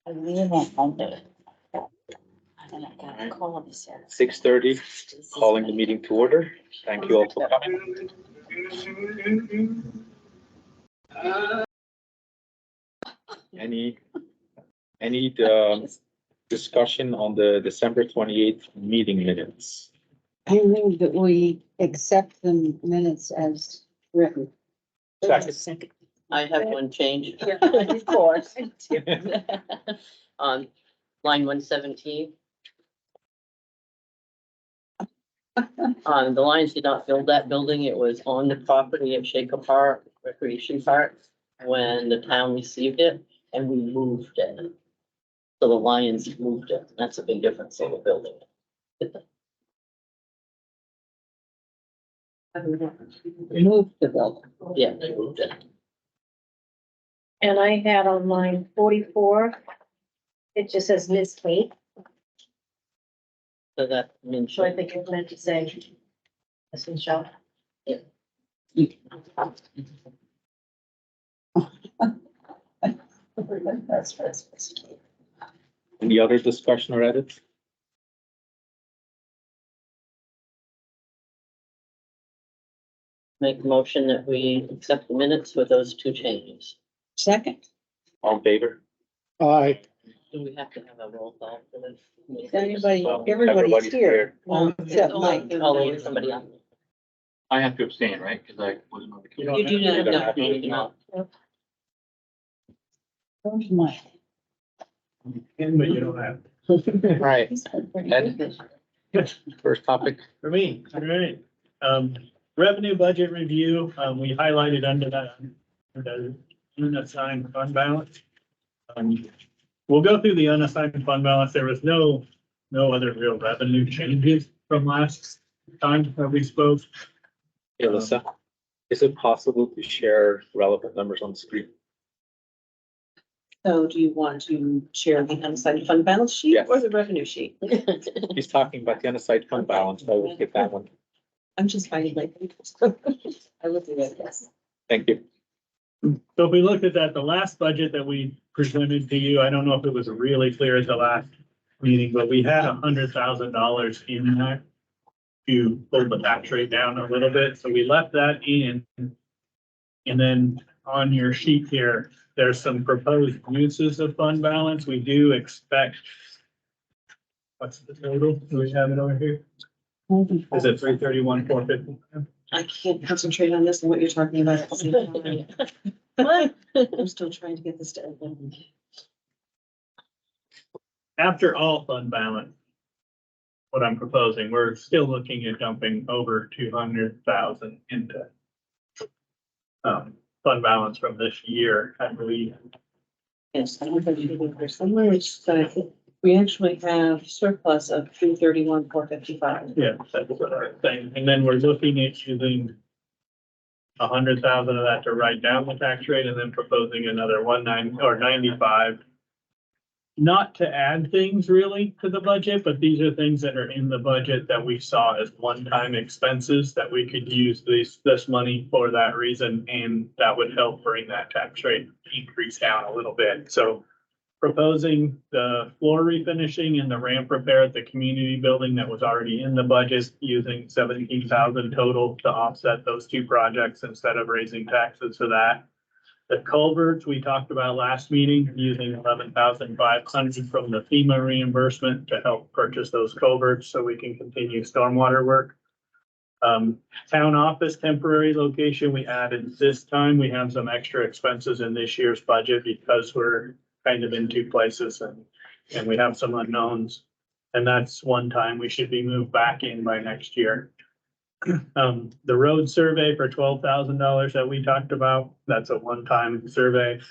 I really won't Monday. And I got a call this year. 6:30, calling the meeting to order. Thank you all for coming. Any discussion on the December 28th meeting minutes? I move that we accept the minutes as written. Second. I have one change. Of course. On line 117. The Lions did not build that building. It was on the property of Shaker Park Recreation Park when the town received it and we moved it. So the Lions moved it. That's a big difference in the building. Move the building. Yeah, they moved it. And I had on line 44, it just says Miss Kate, So that means. so I think it meant to say Miss Michelle. Any other discussion or edits? Make a motion that we accept the minutes with those two changes. Second, All in favor? Aye. Do we have to have a roll call for this? anybody, Well, everybody's here. No, Except Mike. Oh, there's somebody else. I have to abstain, right? Because I wasn't on the. You don't You do You don't not, have no, to. you do not. Where's Mike? But you don't have. Right. Ed, first topic. For me, all right. Revenue budget review, we highlighted under that, the unassigned fund balance. We'll go through the unassigned fund balance. There was no other real revenue changes from last time that we spoke. Hey, Alyssa, is it possible to share relevant numbers on the screen? So do you want to share the unassigned fund balance sheet Yes. or the revenue sheet? He's talking about the unassigned fund balance. I will get that one. I'm just finding like. I will do it, yes. Thank you. So if we looked at that, the last budget that we presented to you, I don't know if it was really clear at the last meeting, but we had $100,000 in there to pull the tax rate down a little bit. So we left that in. And then on your sheet here, there's some proposed uses of fund balance. We do expect. What's the total? Do we have it over here? Is it 331, 450? I can't concentrate on this and what you're talking about at the same time. What? I'm still trying to get this to open. After all fund balance. What I'm proposing, we're still looking at dumping over 200,000 into. Fund balance from this year, I believe. Yes, I don't think you can there somewhere, it's, I think we actually have surplus of 331, 455. Yeah, that's what I'm saying. And then we're looking at using 100,000 of that to write down the tax rate and then proposing another 95. Not to add things really to the budget, but these are things that are in the budget that we saw as one-time expenses that we could use this money for that reason. And that would help bring that tax rate increase down a little bit. So proposing the floor refinishing and the ramp repair at the community building that was already in the budget, using 17,000 total to offset those two projects instead of raising taxes for that. The culverts we talked about last meeting, using 11,500 from the FEMA reimbursement to help purchase those culverts so we can continue stormwater work. Town office temporary location we added this time. We have some extra expenses in this year's budget because we're kind of in two places and we have some unknowns. And that's one time we should be moved back in by next year. The road survey for $12,000 that we talked about, that's a one-time survey.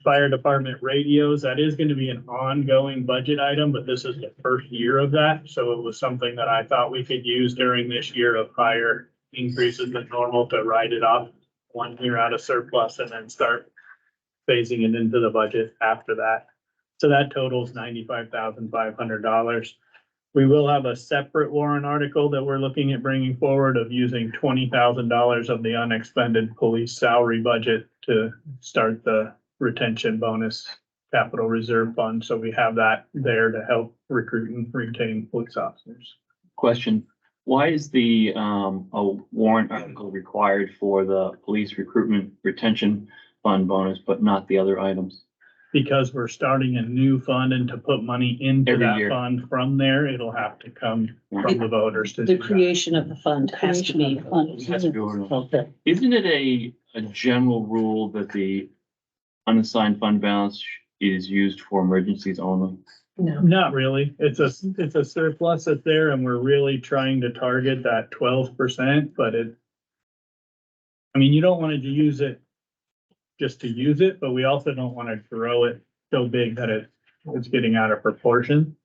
Fire department radios, that is going to be an ongoing budget item, but this is the first year of that. So it was something that I thought we could use during this year of higher increases than normal to write it off 1 year out of surplus and then start phasing it into the budget after that. So that totals $95,500. We will have a separate warrant article that we're looking at bringing forward of using $20,000 of the unexpended police salary budget to start the retention bonus capital reserve fund, so we have that there to help recruit and retain police officers. Question, why is the, a warrant article required for the police recruitment retention fund bonus, but not the other items? Because we're starting a new fund, and to put money into Every that year. fund from there, it'll have to come from the voters to The do that. creation of the fund has to be. Has to be ordered. Okay. Isn't it a general rule that the unassigned fund balance is used for emergencies only? No. Not really. It's a surplus that's there, and we're really trying to target that 12%, but I mean, you don't want to use it just to use it, but we also don't want to grow it so big that it's getting out of proportion.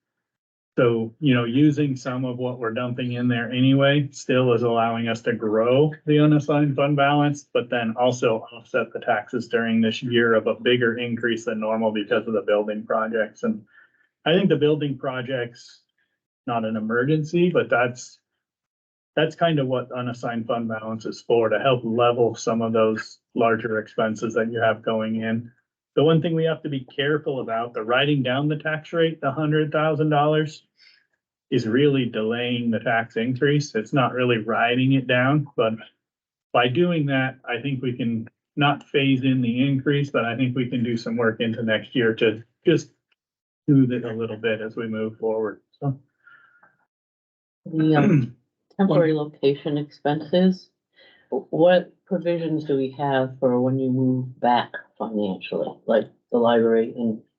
So, using some of what we're dumping in there anyway, still is allowing us to grow the unassigned fund balance, but then also offset the taxes during this year of a bigger increase than normal because of the building projects. And I think the building projects, not an emergency, but that's kind of what unassigned fund balance is for, to help level some of those larger expenses that you have going in. The one thing we have to be careful about, the writing down the tax rate, the $100,000, is really delaying the tax increase. It's not really writing it down, but by doing that, I think we can not phase in the increase, but I think we can do some work into next year to just smooth it a little bit as we move forward. So The temporary location expenses, what provisions do we have for when you move back financially? Like the library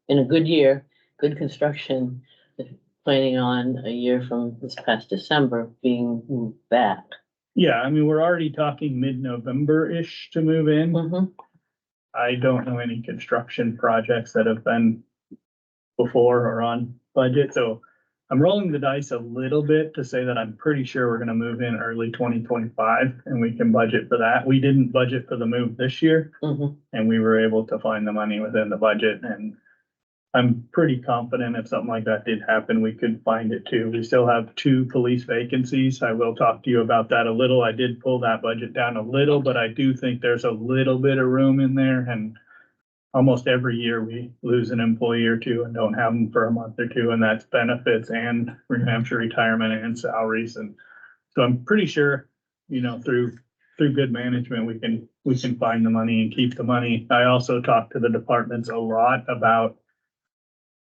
in a good year, good construction, planning on a year from this past December being moved back. yeah, I mean, we're already talking mid-November-ish to move in. Mhm. I don't know any construction projects that have been before or on budget, so I'm rolling the dice a little bit to say that I'm pretty sure we're gonna move in early 2025 and we can budget for that. We didn't budget for the move this year, Mhm. and we were able to find the money within the budget, and I'm pretty confident if something like that did happen, we could find it too. We still have 2 police vacancies. I will talk to you about that a little. I did pull that budget down a little, but I do think there's a little bit of room in there, and almost every year we lose an employee or two and don't have them for a month or two, and that's benefits and New Hampshire retirement and salaries. And so I'm pretty sure, through good management, we can find the money and keep the money. I also talked to the departments a lot about,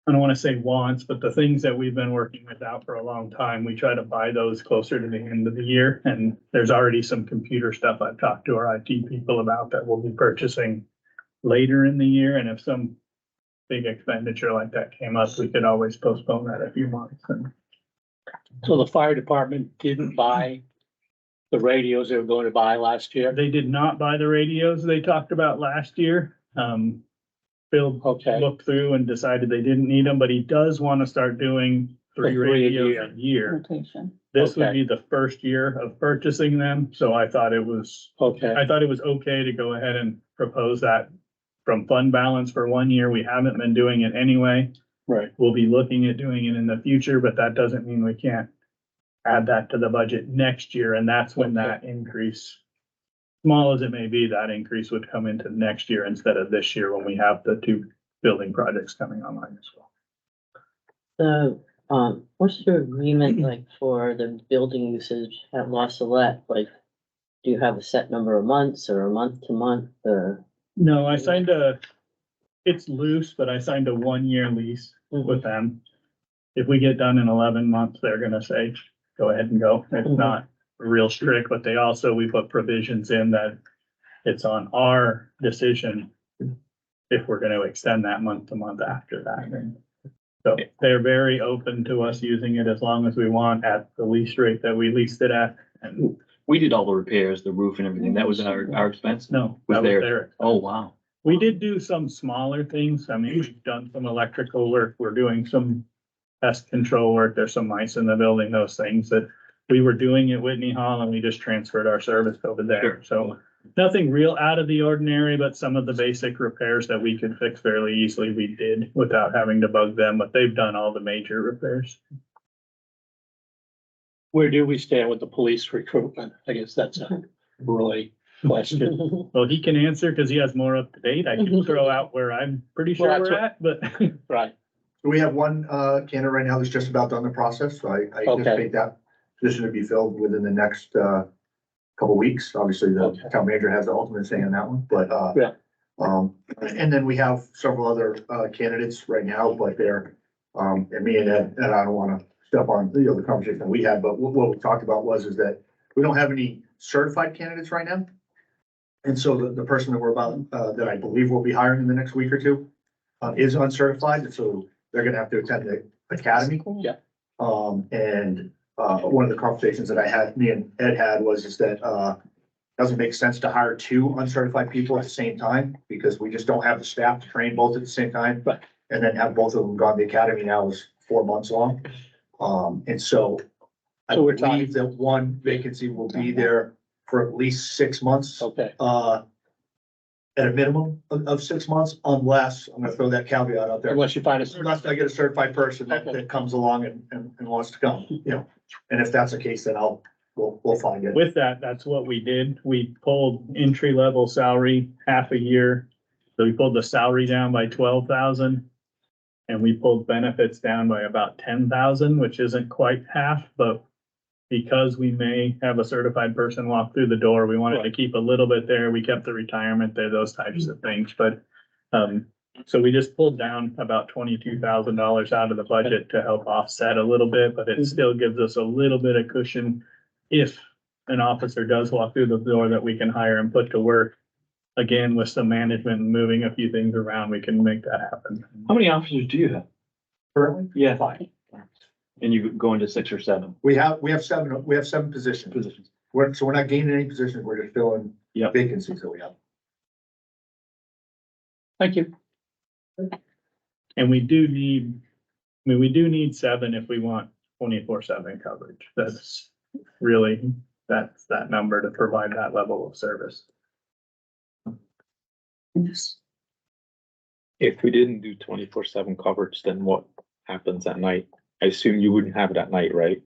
I don't want to say wants, but the things that we've been working without for a long time, we try to buy those closer to the end of the year. And there's already some computer stuff I've talked to our IT people about that we'll be purchasing later in the year. And if some big expenditure like that came up, we could always postpone that a few months. And So the fire department didn't buy the radios they were going to buy last year? they did not buy the radios they talked about last year. Bill Okay, looked through and decided they didn't need them, but he does want to start doing 3 3 a radios year. a year. Rotation. This would Okay. be the first year of purchasing them, so I thought it was okay, okay to go ahead and propose that from fund balance for 1 year. We haven't been doing it anyway. right. We'll be looking at doing it in the future, but that doesn't mean we can't add that to the budget next year, and that's when that increase, small as it may be, that increase would come into next year instead of this year when we have the 2 building projects coming online as well. So, what's your agreement like for the building usage at La Salette? Like, do you have a set number of months or a month to month or? No, it's loose, but I signed a 1-year lease with them. If we get done in 11 months, they're gonna say, go ahead and go. It's Mhm. not real strict, but we put provisions in that it's on our decision if we're gonna extend that month to month after that. And so they're very open to us using it as long as we want at the lease rate that we leased it at. And We did all the repairs, the roof and everything. That was our expense. no, Was that was theirs. their. Oh, wow. We did do some smaller things. I mean, we've done some electrical work. We're doing some pest control work. There's some mice in the building, those things that we were doing at Whitney Hall, and we just transferred our service over there. Sure. So nothing real out of the ordinary, but some of the basic repairs that we could fix fairly easily, we did without having to bug them, but they've done all the major repairs. Where do we stand with the police recruitment? I guess that's a really question. Well, he can answer because he has more up to date. I can throw out where I'm pretty sure Well, we're that's at, but Right, We have one candidate right now that's just about done the process, so I Okay. anticipate that position to be filled within the next couple weeks. Obviously, the Okay. town manager has the ultimate say on that one, but Yeah. and then we have several other candidates right now, but they're and me and Ed, and I don't wanna step on, the conversation that we had, but what we talked about is that we don't have any certified candidates right now. And so the person that we're about, that I believe we'll be hiring in the next week or two, is uncertified, and so they're gonna have to attend the academy. Yeah. And one of the conversations that me and Ed had is that, doesn't make sense to hire two uncertified people at the same time, because we just don't have the staff to train both at the same time. Right. And then have both of them gone, the academy now is 4 months long. And so I So we're talking- believe that one vacancy will be there for at least 6 months, okay. at a minimum of 6 months, unless, I'm gonna throw that caveat out there. Unless you find a, Unless I get a certified person that, Okay. that comes along and wants to come, and if that's the case, then we'll find it. with that, that's what we did. We pulled entry level salary half a year. So we pulled the salary down by 12,000. And we pulled benefits down by about 10,000, which isn't quite half, but because we may have a certified person walk through the door, we wanted to keep a little bit there. We kept the retirement there, those types of things, but so we just pulled down about $22,000 out of the budget to help offset a little bit, but it still gives us a little bit of cushion if an officer does walk through the door that we can hire and put to work. Again, with some management and moving a few things around, we can make that happen. How many officers do you have? Currently, Yeah, fine. and you go into 6 or 7 We have seven positions. positions. So we're not gaining any positions, we're just filling Yep. vacancies that we have. thank you. And we do need 7 if we want 24/7 coverage. That's really, that's that number to provide that level of service. If we didn't do 24/7 coverage, then what happens at night? I assume you wouldn't have it at night, right?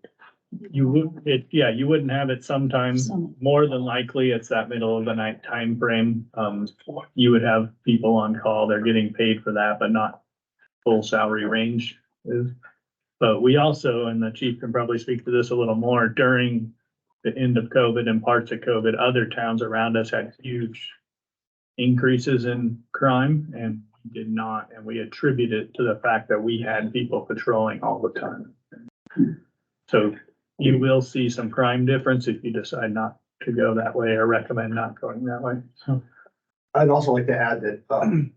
You wouldn't have it sometimes, Some- more than likely, it's that middle of the night time frame. You would have people on call, they're getting paid for that, but not full salary range. But we also, and the chief can probably speak to this a little more, during the end of COVID and parts of COVID, other towns around us had huge increases in crime, and we did not, and we attribute it to the fact that we had people patrolling all the time. So you will see some crime difference if you decide not to go that way or recommend not going that way. So I'd also like to add that,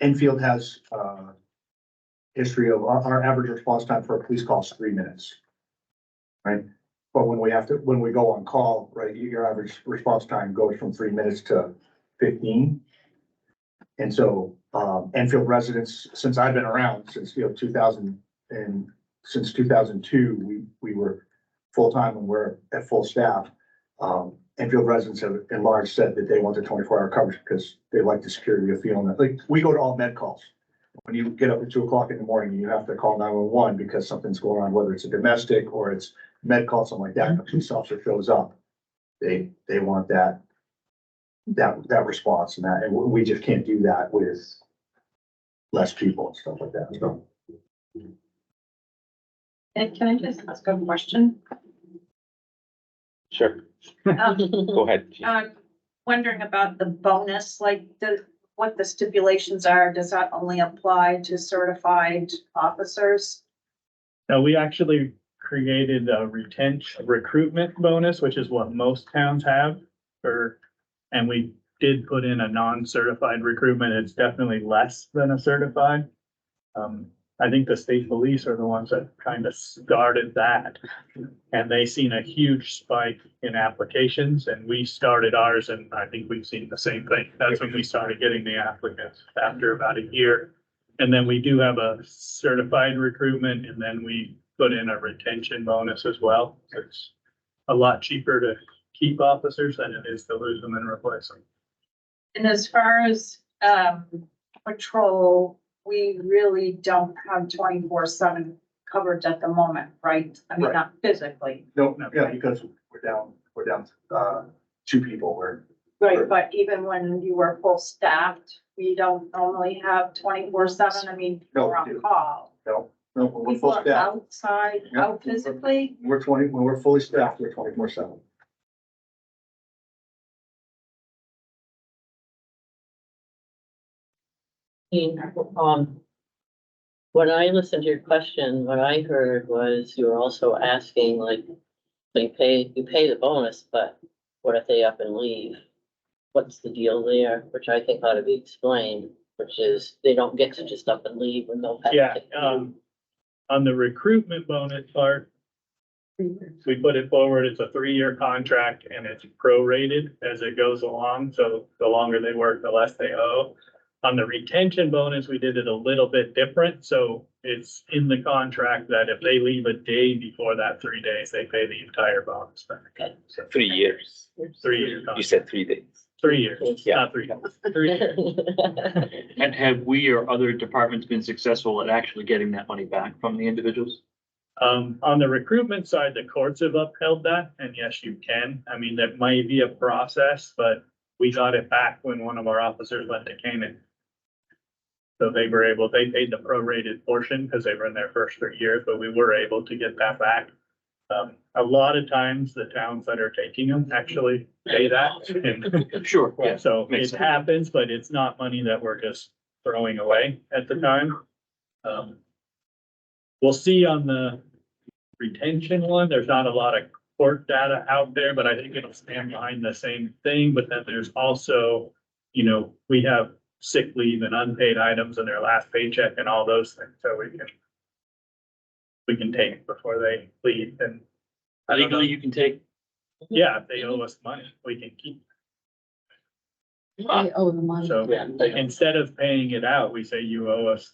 Enfield has, history of our average response time for a police call is 3 minutes. Right? But when we go on call, right, your average response time goes from 3 minutes to 15. And so, Enfield residents, since I've been around, since, 2000 and since 2002, we were full-time and we're at full staff. Enfield residents have in large said that they want the 24-hour coverage because they like the security of feeling that, like, we go to all med calls. When you get up at 2 o'clock in the morning, and you have to call 911 because something's going on, whether it's a domestic or it's med call, something like that, and a police officer shows up. They want that response and we just can't do that with less people and stuff like that, so. And can I just ask a question? Sure, Um, go ahead. Jean. I'm wondering about the bonus, like what the stipulations are. Does that only apply to certified officers? now we actually created a recruitment bonus, which is what most towns have and we did put in a non-certified recruitment. It's definitely less than a certified. I think the state police are the ones that kind of started that. And they seen a huge spike in applications and we started ours and I think we've seen the same thing. That's when we started getting the applicants after about a year. And then we do have a certified recruitment and then we put in a retention bonus as well. It's a lot cheaper to keep officers than it is to lose them and replace them. And as far as, patrol, we really don't have 24/7 coverage at the moment, right? I mean, Right. not physically. No, yeah, because we're down, two people where, Right, but even when you were full staffed, we don't normally have 24/7, I mean, No, we're we do. on call. no, when we're People full are staff, outside, Yeah. out physically, when we're fully staffed, we're 24/7. Um, when I listened to your question, what I heard was you were also asking, like, you pay the bonus, but what if they up and leave? What's the deal there? Which I think ought to be explained, which is they don't get to just up and leave when they'll have Yeah, to. on the recruitment bonus part, we put it forward, it's a 3-year contract and it's prorated as it goes along, so the longer they work, the less they owe. On the retention bonus, we did it a little bit different, so it's in the contract that if they leave a day before that 3 days, they pay the entire bonus back. Okay. So 3 years. 3 year You contract, said 3 days. 3 years, Yeah. not 3 days, 3 years. And have we or other departments been successful at actually getting that money back from the individuals? On the recruitment side, the courts have upheld that, and yes, you can. I mean, that might be a process, but we got it back when one of our officers went to Canaan. So they paid the prorated portion because they were in their first 3 years, but we were able to get that back. A lot of times the towns that are taking them actually pay that. And Sure, yeah. so Makes it sense. happens, but it's not money that we're just throwing away at the time. We'll see on the retention one, there's not a lot of court data out there, but I think it'll stand behind the same thing. But then there's also, we have sick leave and unpaid items in their last paycheck and all those things, so we can take it before they leave and. I don't know. Legally, you can take, Yeah, if they owe us money, we can keep. They owe the money. So instead of paying it out, we say you owe us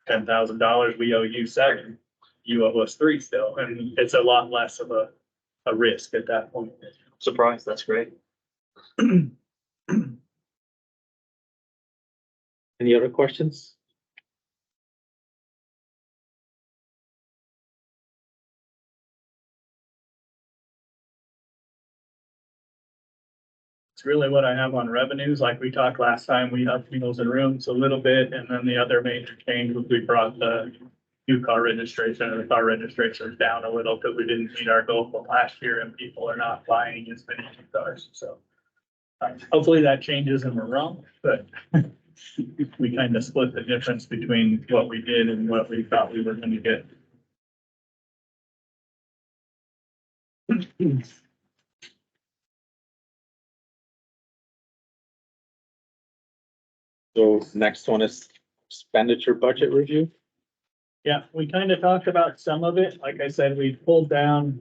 $10,000, we owe you 7, you owe us 3 still, and it's a lot less of a risk at that point. surprise, that's great. Any other questions? It's really what I have on revenues, like we talked last time, we upped meals and rooms a little bit, and then the other major change was we brought the new car registration, and the car registrations down a little because we didn't meet our goal from last year and people are not buying as many new cars, so. Hopefully that changes and we're wrong, but we kind of split the difference between what we did and what we thought we were gonna get. So next one is expenditure budget review. Yeah, we kind of talked about some of it. Like I said, we pulled down,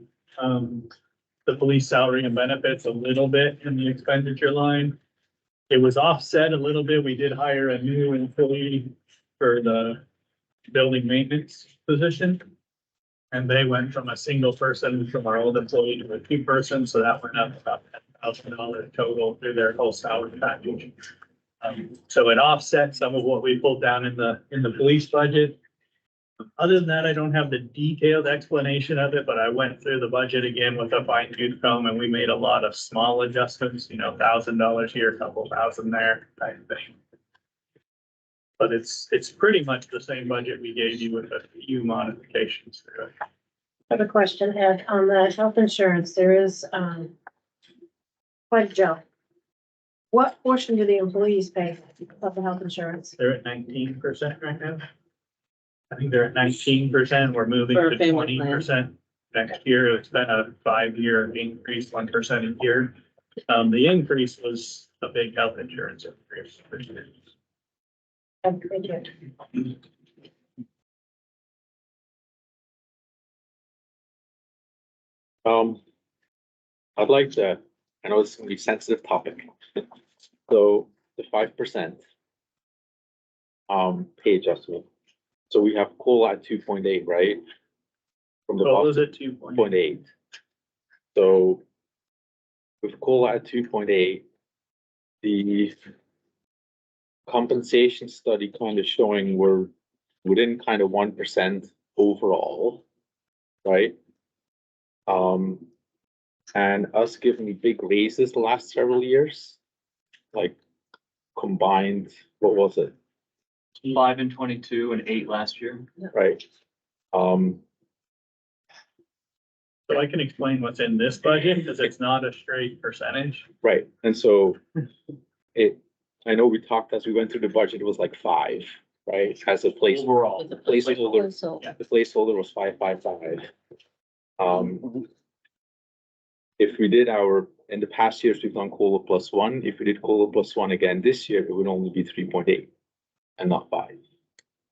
the police salary and benefits a little bit in the expenditure line. It was offset a little bit. We did hire a new employee for the building maintenance position. And they went from a single person from our old employee to a 2-person, so that went up about $10,000 total through their whole salary package. So it offset some of what we pulled down in the police budget. Other than that, I don't have the detailed explanation of it, but I went through the budget again with a fine tooth comb and we made a lot of small adjustments, $1,000 here, a couple thousand there, type thing. But it's pretty much the same budget we gave you with a few modifications to it. I have a question, Ed, on the health insurance, there is, quite a jump. What portion do the employees pay of the health insurance? They're at 19% right now. I think they're at 19%. We're moving For a to family plan. 20% next year. It's been a 5-year increase, 1% a year. The increase was a big health insurance increase. Thank you. I'd like to, I know it's gonna be a sensitive topic. So the 5%. Pay adjustment. So we have COLA at 2.8, right? From the What was bottom, it, 2.8? 2.8. So with COLA at 2.8, the compensation study kind of showing we're within kind of 1% overall, right? and us giving big raises the last several years, like combined, what was it, 5 and 22 and 8 last year. right? Um, So I can explain what's in this budget, because it's not a straight percentage. right, and so I know we talked as we went through the budget, it was like 5, right, as a place. Overall. Placeholder, So, the placeholder was 555. If we did in the past years, we've done COLA +1. If we did COLA +1 again this year, it would only be 3.8 and not 5.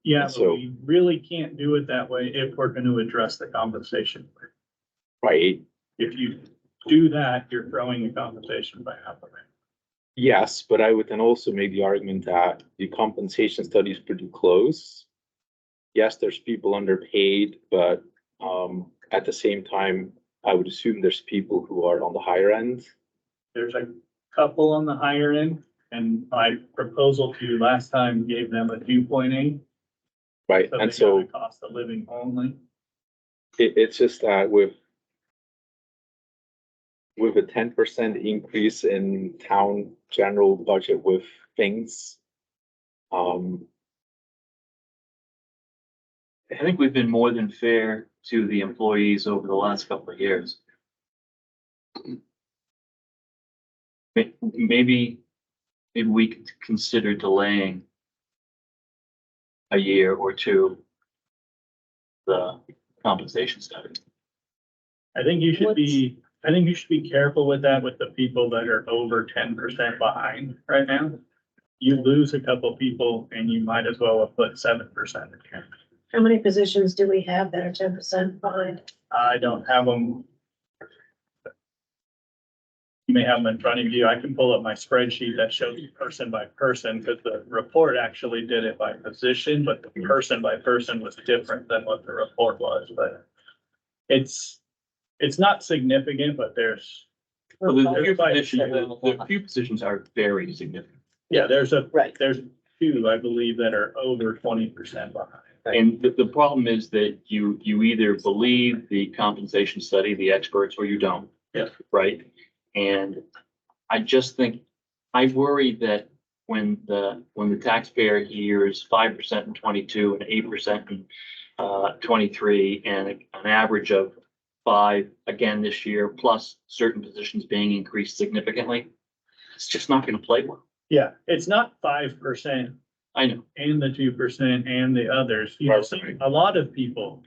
Yeah, but So- we really can't do it that way if we're gonna address the compensation. Right? If you do that, you're throwing the compensation by half of it. Yes, but I would then also make the argument that the compensation study is pretty close. Yes, there's people underpaid, but at the same time, I would assume there's people who are on the higher end. There's a couple on the higher end, and my proposal to you last time gave them a 2.8. Right, So they and got so the cost of living only. it's just that with a 10% increase in town general budget with things, I think we've been more than fair to the employees over the last couple of years. Maybe we could consider delaying a year or two the compensation study. I think you should be careful with that with the people that are over 10% behind right now. You lose a couple people and you might as well have put 7% in here. How many positions do we have that are 10% behind? I don't have them. You may have them in front of you. I can pull up my spreadsheet that shows person by person, because the report actually did it by position, but the person by person was different than what the report was, but it's not significant, but there's, So the few Everybody- positions, the few positions are very significant. yeah, there's Right. two, I believe, that are over 20% behind. And the problem is that you either believe the compensation study, the experts, or you don't. Yeah. Right? And I just think, I worry that when the taxpayer hears 5% in 22 and 8% in 23 and an average of 5 again this year, plus certain positions being increased significantly, it's just not gonna play well. Yeah, it's not 5%. I know. And the 2% and the others, you know, Right. so a lot of people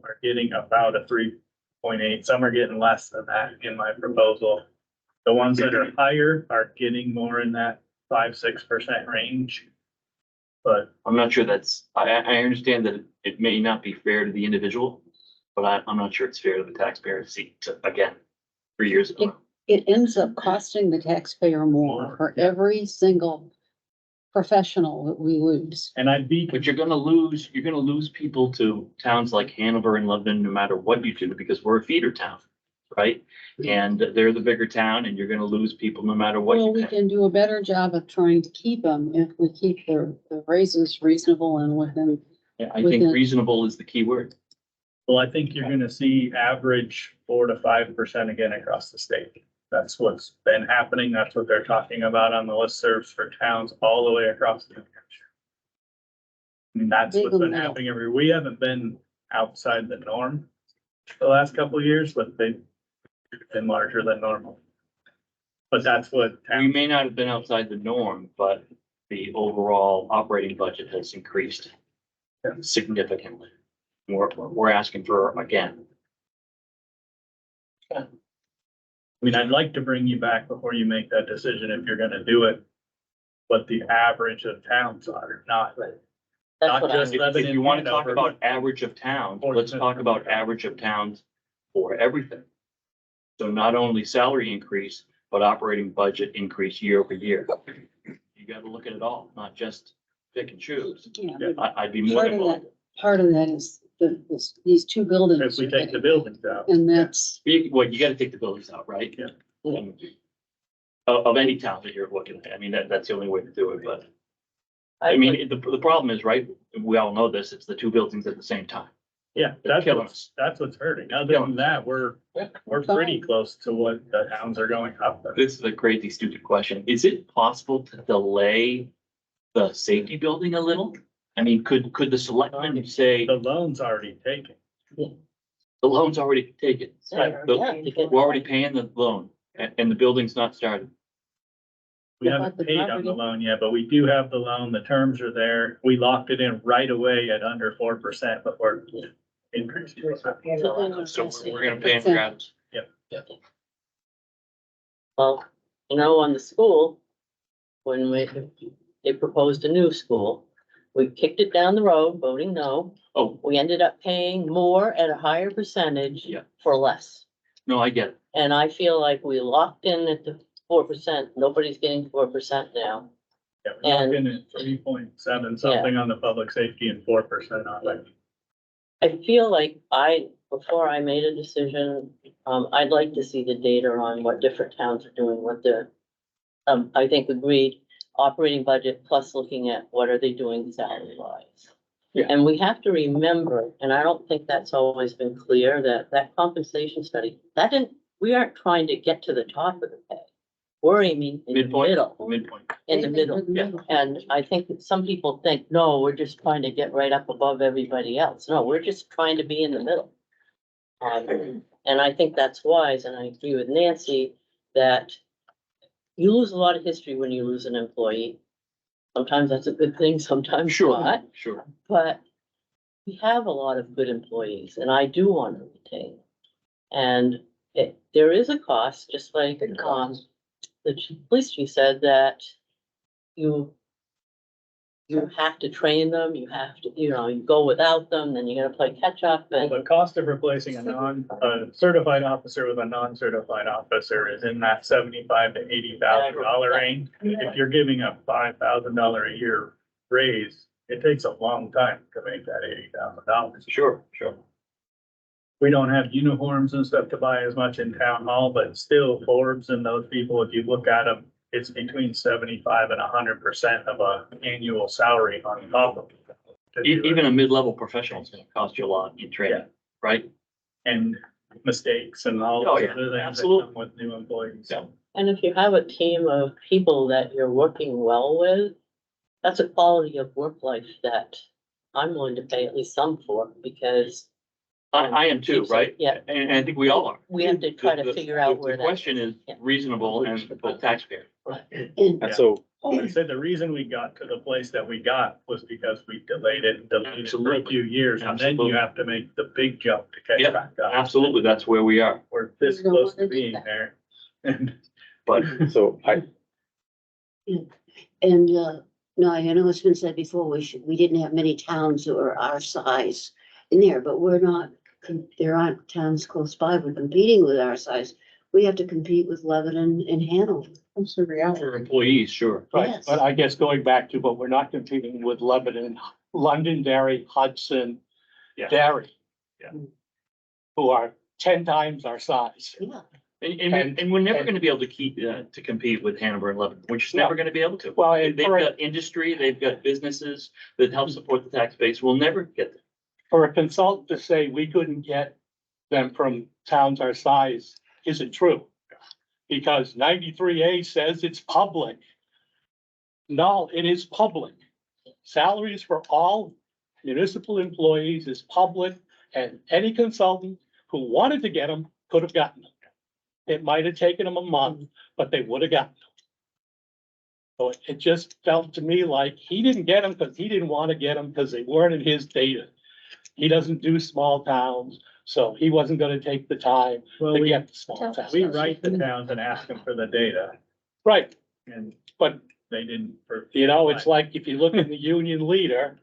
are getting about a 3.8, some are getting less than that in my proposal. The ones that are higher are getting more in that 5-6% range. But I'm not sure I understand that it may not be fair to the individual, but I'm not sure it's fair to the taxpayer to see, again, 3 years ago. it ends up costing the taxpayer more for every single professional that we lose. and I'd be, But you're gonna lose people to towns like Hanover and Lebanon, no matter what you do, because we're a feeder town, right? And they're the bigger town and you're gonna lose people no matter what Well, you we pay. can do a better job of trying to keep them if we keep the raises reasonable and within. Yeah, I think within- reasonable is the key word. well, I think you're gonna see average 4 to 5% again across the state. That's what's been happening. That's what they're talking about on the listservs for towns all the way across the country. I mean, that's what's been happening we haven't been outside the norm the last couple of years, but they've been larger than normal. But that's what, We may not have been outside the norm, but the overall operating budget has increased significantly. We're asking for, again, I mean, I'd like to bring you back before you make that decision if you're gonna do it. What the average of towns are, not, That's not what I just was, Lebanon. if you want to talk Hanover, about average of towns, let's talk about average of towns for everything. So not only salary increase, but operating budget increase year over year. You gotta look at it all, not just pick and choose. Yeah, I'd be more than willing. part of that is these two buildings. If we take the buildings out. And that's, Well, you gotta take the buildings out, right? Yeah. Of any town that you're looking at, I mean, that's the only way to do it, but. I mean, the problem is, right, we all know this, it's the two buildings at the same time. Yeah, killing us. that's what's hurting. Other than that, we're pretty close to what the towns are going up. This is a crazy stupid question. Is it possible to delay the safety building a little? I mean, could the selectmen say The loan's already taken. the loan's already taken? Yeah. We're already paying the loan and the building's not started. We What about haven't the paid on the property? loan yet, but we do have the loan. The terms are there. We locked it in right away at under 4% before it increased. So we're gonna pay in gratis. Well, you know, on the school, when they proposed a new school, we kicked it down the road, voting no. Oh, We ended up paying more at a higher percentage Yeah. for less. no, I get it. And I feel like we locked in at the 4%. Nobody's getting 4% now. Yeah, we locked in at 3.7 something on the public safety and 4% on it. I feel like before I made a decision, I'd like to see the data on what different towns are doing, what the, I think agreed, operating budget plus looking at what are they doing salary wise. Yeah. And we have to remember, and I don't think that's always been clear, that compensation study, we aren't trying to get to the top of the pay. We're aiming in the Midpoint. middle, Midpoint. in the middle. Yeah. And I think that some people think, no, we're just trying to get right up above everybody else. No, we're just trying to be in the middle. And I think that's wise, and I agree with Nancy that you lose a lot of history when you lose an employee. Sometimes that's a good thing, sometimes Sure, not, sure. but we have a lot of good employees, and I do want to retain. And there is a cost, just like, the police chief said that you have to train them, you have to, you go without them, then you gotta play catch up Well, and. the cost of replacing a certified officer with a non-certified officer is in that $75,000 to $80,000 range. If you're giving a $5,000 a year raise, it takes a long time to make that $80,000. Sure. We don't have uniforms and stuff to buy as much in town hall, but still Forbes and those people, if you look at them, it's between 75% and 100% of an annual salary on top of it. Even a mid-level professional is gonna cost you a lot in training, right? And mistakes and all Oh, those yeah, other things that absolutely. come with new employees. Yeah. And if you have a team of people that you're working well with, that's a quality of work life that I'm willing to pay at least some for, because. I am too, right? Yeah. And I think we all are. We have to try to figure out where The that. question is Yeah. reasonable and the taxpayer. And And so, I said the reason we got to the place that we got was because we delayed it for a Absolutely. few years, and then you Absolutely. have to make the big jump to catch Yeah, back up. Absolutely, that's where we are. We're this You don't close to wanna do being that. there. And But so And, no, I know it's been said before, we didn't have many towns that were our size in there, but we're not, there aren't towns close by, we're competing with our size. We have to compete with Lebanon and Hanover. That's the reality. for employees, sure. Right, Yes. but I guess going back to, but we're not competing with Lebanon, Londonderry, Hudson, Yeah. Derry. Yeah. Who are 10 times our size. Yeah. And we're never and- gonna be able to to compete with Hanover and Lebanon. We're just No. never gonna be able to. Well, and They've for, got industry, they've got businesses that help support the tax base. We'll never get there. for a consultant to say we couldn't get them from towns our size isn't true. Because 93A says it's public. No, it is public. Salaries for all municipal employees is public, and any consultant who wanted to get them could have gotten them. It might have taken them a month, but they would have gotten them. So it just felt to me like he didn't get them because he didn't want to get them because they weren't in his data. He doesn't do small towns, so he wasn't gonna take the time well, to we, get the small towns. we write the towns and ask them for the data, Right, and but they didn't. it's like if you look at the union leader,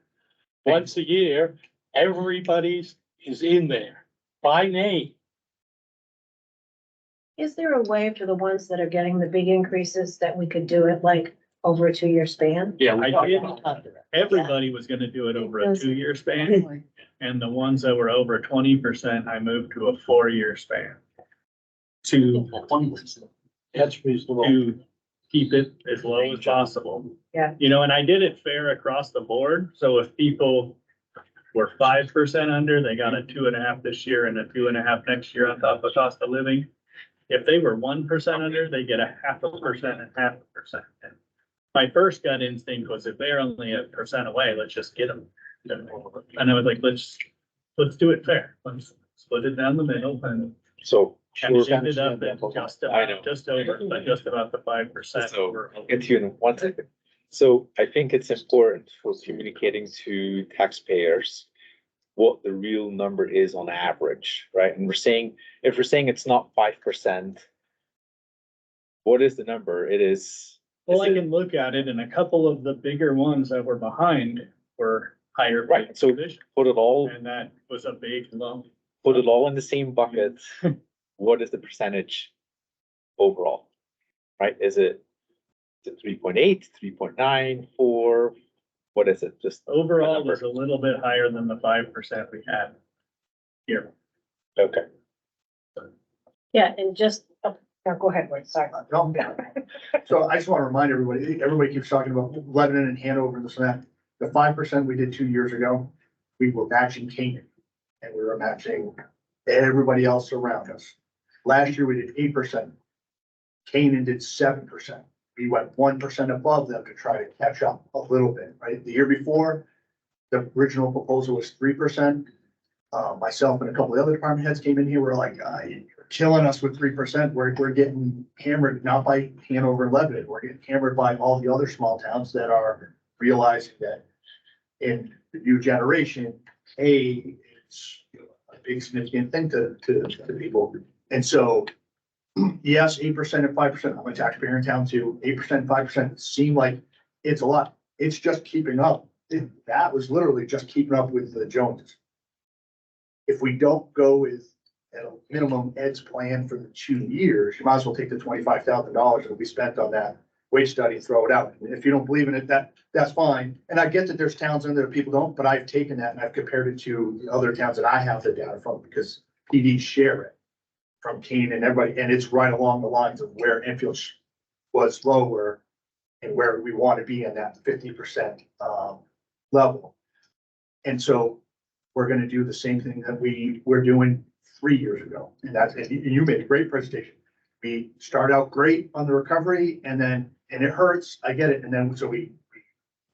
once a year, everybody's is in there by name. Is there a way for the ones that are getting the big increases that we could do it like over a 2-year span? Yeah, I did, Yeah. everybody was gonna do it over a 2-year span, and the ones that were over 20%, I moved to a 4-year span. To That's reasonable. to keep it as low as possible. Yeah. You know, and I did it fair across the board, so if people were 5% under, they got a 2.5 this year and a 2.5 next year on top of cost of living. If they were 1% under, they get a 0.5% and 0.5%. And my first gut instinct was if they're only 1% away, let's just get them. And I was like, let's do it fair. Let's split it down the middle and So. it ended up at I know. just about the 5%. So I'll get to you in 1 second. So I think it's important for communicating to taxpayers what the real number is on average, right? And if we're saying it's not 5%, what is the number? It is. Well, I can look at it and a couple of the bigger ones that were behind were higher. Right, so division, put it all and that was a big lump. in the same bucket. What is the percentage overall? Right? Is it 3.8, 3.9, 4? What is it? Just Overall, number. it was a little bit higher than the 5% we had here. okay. Yeah, and just, oh, no, go ahead, Wade, sorry. No. So I just want to remind everybody keeps talking about Lebanon and Hanover and this and that. The 5% we did 2 years ago, we were matching Canaan and we were matching everybody else around us. Last year we did 8%. Canaan did 7%. We went 1% above them to try to catch up a little bit, right? The year before, the original proposal was 3%. Myself and a couple of other department heads came in here, we're like, you're killing us with 3%. We're getting hammered, not by Hanover and Lebanon. We're getting hammered by all the other small towns that are realizing that in the new generation, it's a big significant thing to people. And so, yes, 8% and 5%, I'm a taxpayer in town too, 8% and 5% seem like it's a lot. It's just keeping up. That was literally just keeping up with the Joneses. If we don't go with at a minimum Ed's plan for the 2 years, you might as well take the $25,000 that we spent on that wage study and throw it out. And if you don't believe in it, that's fine. And I get that there's towns in there that people don't, but I've taken that and I've compared it to the other towns that I have the data from because PDs share it from Keene and everybody, and it's right along the lines of where Enfield was lower and where we want to be in that 50% level. And so we're going to do the same thing that we were doing 3 years ago. And you made a great presentation. We start out great on the recovery and it hurts. I get it. And then so we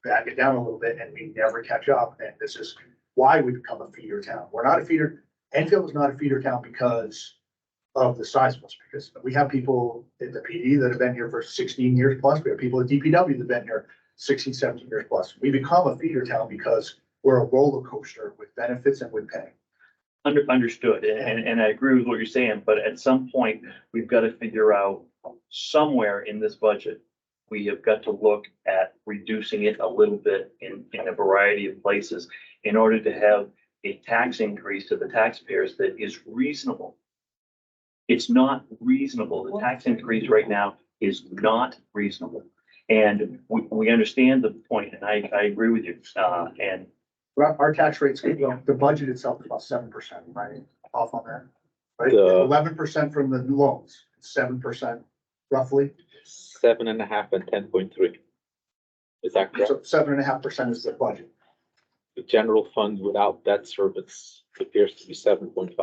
back it down a little bit and we never catch up. And this is why we become a feeder town. We're not a feeder. Enfield is not a feeder town because of the size of us, because we have people at the PD that have been here for 16 years plus. We have people at DPW that have been here 16, 17 years plus. We become a feeder town because we're a roller coaster with benefits and with pay. Understood, and I agree with what you're saying, but at some point, we've got to figure out somewhere in this budget, we have got to look at reducing it a little bit in a variety of places in order to have a tax increase to the taxpayers that is reasonable. It's not reasonable. The tax increase right now is not reasonable. And we understand the point, and I agree with you, and Our tax rates, the budget itself is about 7%, right? Off on that, right? The- 11% from the loans, 7% roughly. 7.5 and 10.3. Is that correct? So 7.5% is the budget. The general fund without debt service appears to be 7.5.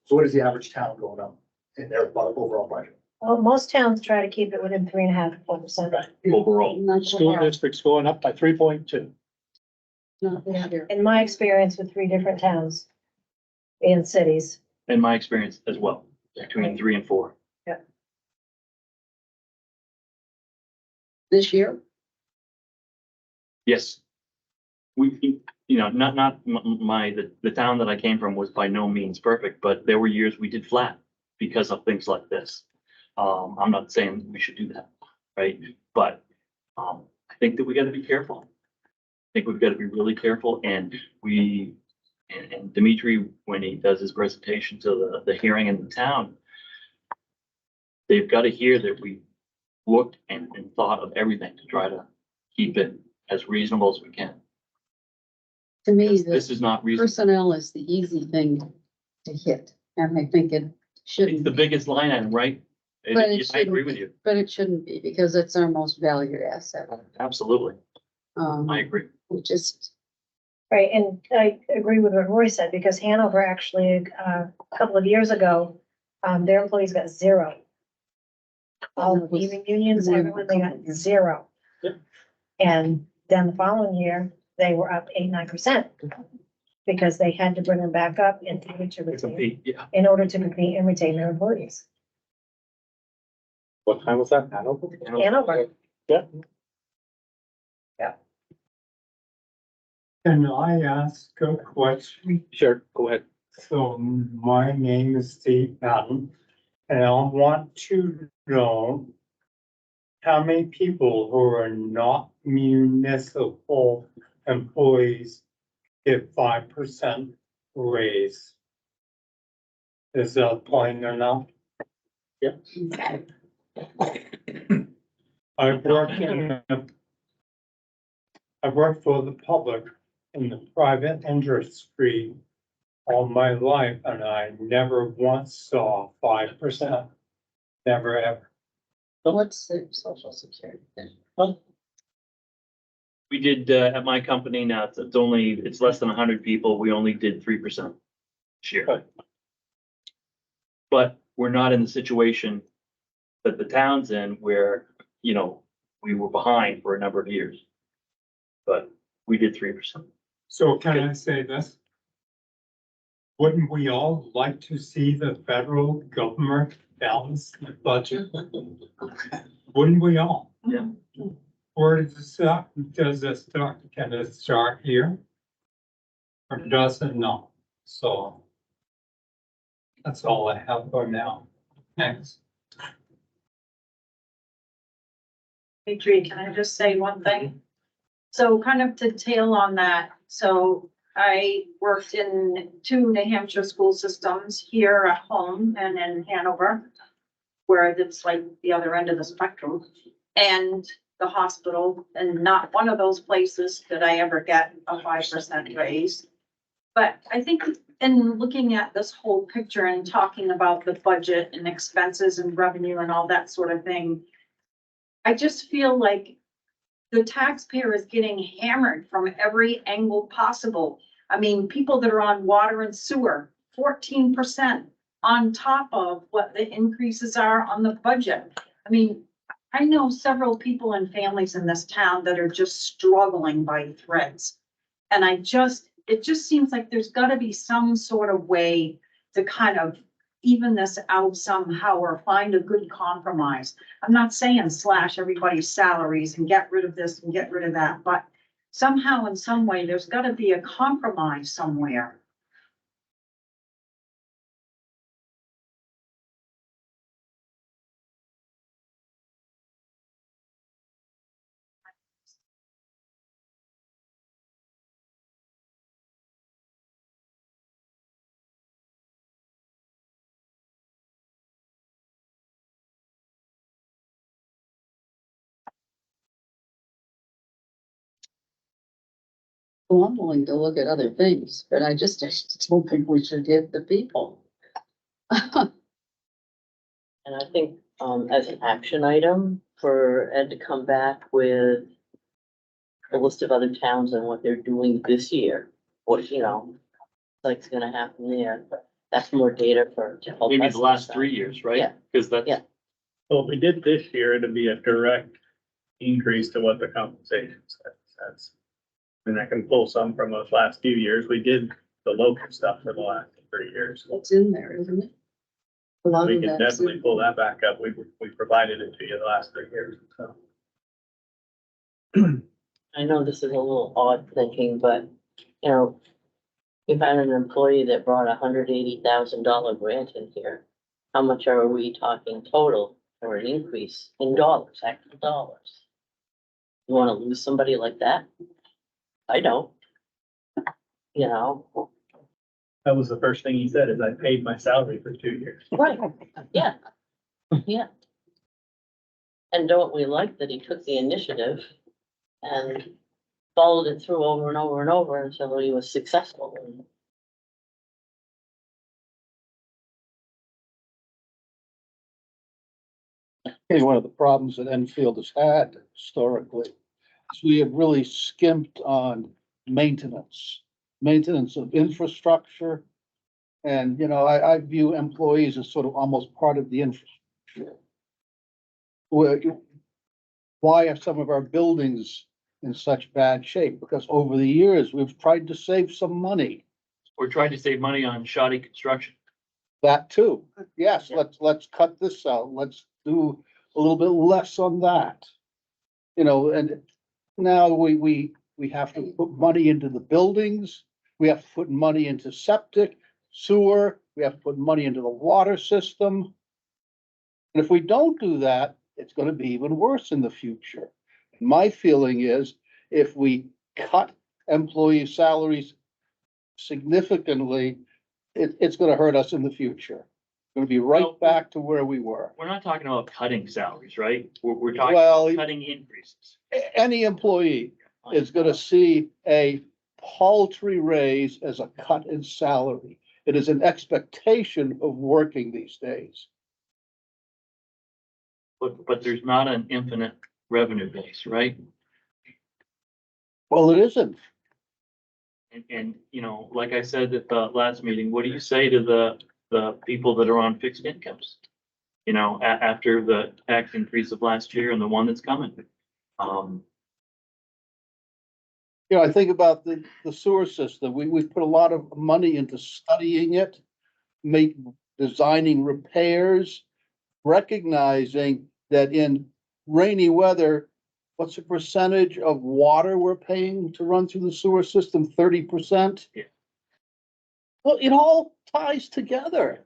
So what is the average town going up in their overall budget? Well, most towns try to keep it within 3.5 to 4%. overall, School districts going up by 3.2. Not this year. In my experience with 3 different towns and cities. in my experience as well, between 3 and 4. This year? Yes. We, the town that I came from was by no means perfect, but there were years we did flat because of things like this. I'm not saying we should do that, right? But, I think that we gotta be careful. I think we've gotta be really careful and and Dimitri, when he does his presentation to the hearing in the town, they've gotta hear that we looked and thought of everything to try to keep it as reasonable as we can. To me, This the is not reasonable. personnel is the easy thing to hit, and I think it It's shouldn't the be, biggest line item, right? But it I agree shouldn't with be. you. but it shouldn't be, because it's our most valued asset. Absolutely. Um, I agree. we just, Right, and I agree with what Roy said, because Hanover actually, a couple of years ago, their employees got zero. All the leaving unions, everyone, they got zero. Yep. And then the following year, they were up 8-9%. Because they had to bring them back up in order to retain, Compete, yeah. in order to compete and retain their employees. What time was that? Hanover? Hanover, Can I ask a question? Sure, go ahead. So my name is Steve Patton, and I want to know how many people who are not municipal employees get 5% raise? Is that plain enough? Yep. I've worked for the public in the private industry all my life, and I never once saw 5%. Never ever. What's the social security then? We did, at my company now, it's less than 100 people. We only did 3% this year. Right. But we're not in the situation that the town's in where, you know, we were behind for a number of years. But we did 3%. So can I say this? Wouldn't we all like to see the federal government balance the budget? Wouldn't we all? Yeah. Where does it start? Does it start? Can it start here? Or does it not? So that's all I have for now. Thanks. Adri, can I just say one thing? So kind of to tail on that, so I worked in 2 New Hampshire school systems here at home and in Hanover, where it's like the other end of the spectrum, and the hospital, and not one of those places did I ever get a 5% raise. But I think in looking at this whole picture and talking about the budget and expenses and revenue and all that sort of thing, I just feel like the taxpayer is getting hammered from every angle possible. I mean, people that are on water and sewer, 14% on top of what the increases are on the budget. I mean, I know several people and families in this town that are just struggling by threads. And it just seems like there's gotta be some sort of way to kind of even this out somehow or find a good compromise. I'm not saying slash everybody's salaries and get rid of this and get rid of that, but somehow in some way, there's gotta be a compromise somewhere. Well, I'm willing to look at other things, but I just don't think we should hit the people. And I think, as an action item for Ed to come back with a list of other towns and what they're doing this year, what, you know, like's gonna happen there, but that's more data to help Maybe us the last decide. 3 years, right? Yeah. Because that's, Yeah. Well, if we did this year, it'd be a direct increase to what the compensation says. And I can pull some from those last few years. We did the local stuff for the last 3 years. It's in there, isn't it? A lot We of can that's definitely pull that back up. We provided it to you the last 3 years, so. I know this is a little odd thinking, but, you know, if I had an employee that brought $180,000 grant in here, how much are we talking total for an increase in dollars, actual dollars? You wanna lose somebody like that? I don't. You know, That was the first thing he said, is I paid my salary for 2 years. right, yeah, yeah. And don't we like that he took the initiative and followed it through over and over and over until he was successful. One of the problems that Enfield has had historically is we have really skimped on maintenance of infrastructure. And, you know, I view employees as sort of almost part of the infrastructure. Why are some of our buildings in such bad shape? Because over the years, we've tried to save some money. We're trying to save money on shoddy construction. That too. Yes, let's cut this out. Let's do a little bit less on that. You know, and now we have to put money into the buildings. We have to put money into septic, sewer. We have to put money into the water system. And if we don't do that, it's gonna be even worse in the future. My feeling is if we cut employee salaries significantly, it's gonna hurt us in the future. Gonna be right Well, back to where we were. We're not talking about cutting salaries, right? We're talking Well, about cutting increases. any employee is gonna see a paltry raise as a cut in salary. It is an expectation of working these days. But there's not an infinite revenue base, right? Well, it isn't. And, you know, like I said at the last meeting, what do you say to the people that are on fixed incomes? You know, after the tax increase of last year and the one that's coming. You know, I think about the sewer system. We've put a lot of money into studying it, designing repairs, recognizing that in rainy weather, what's the percentage of water we're paying to run through the sewer system? 30%? Yeah. Well, it all ties together.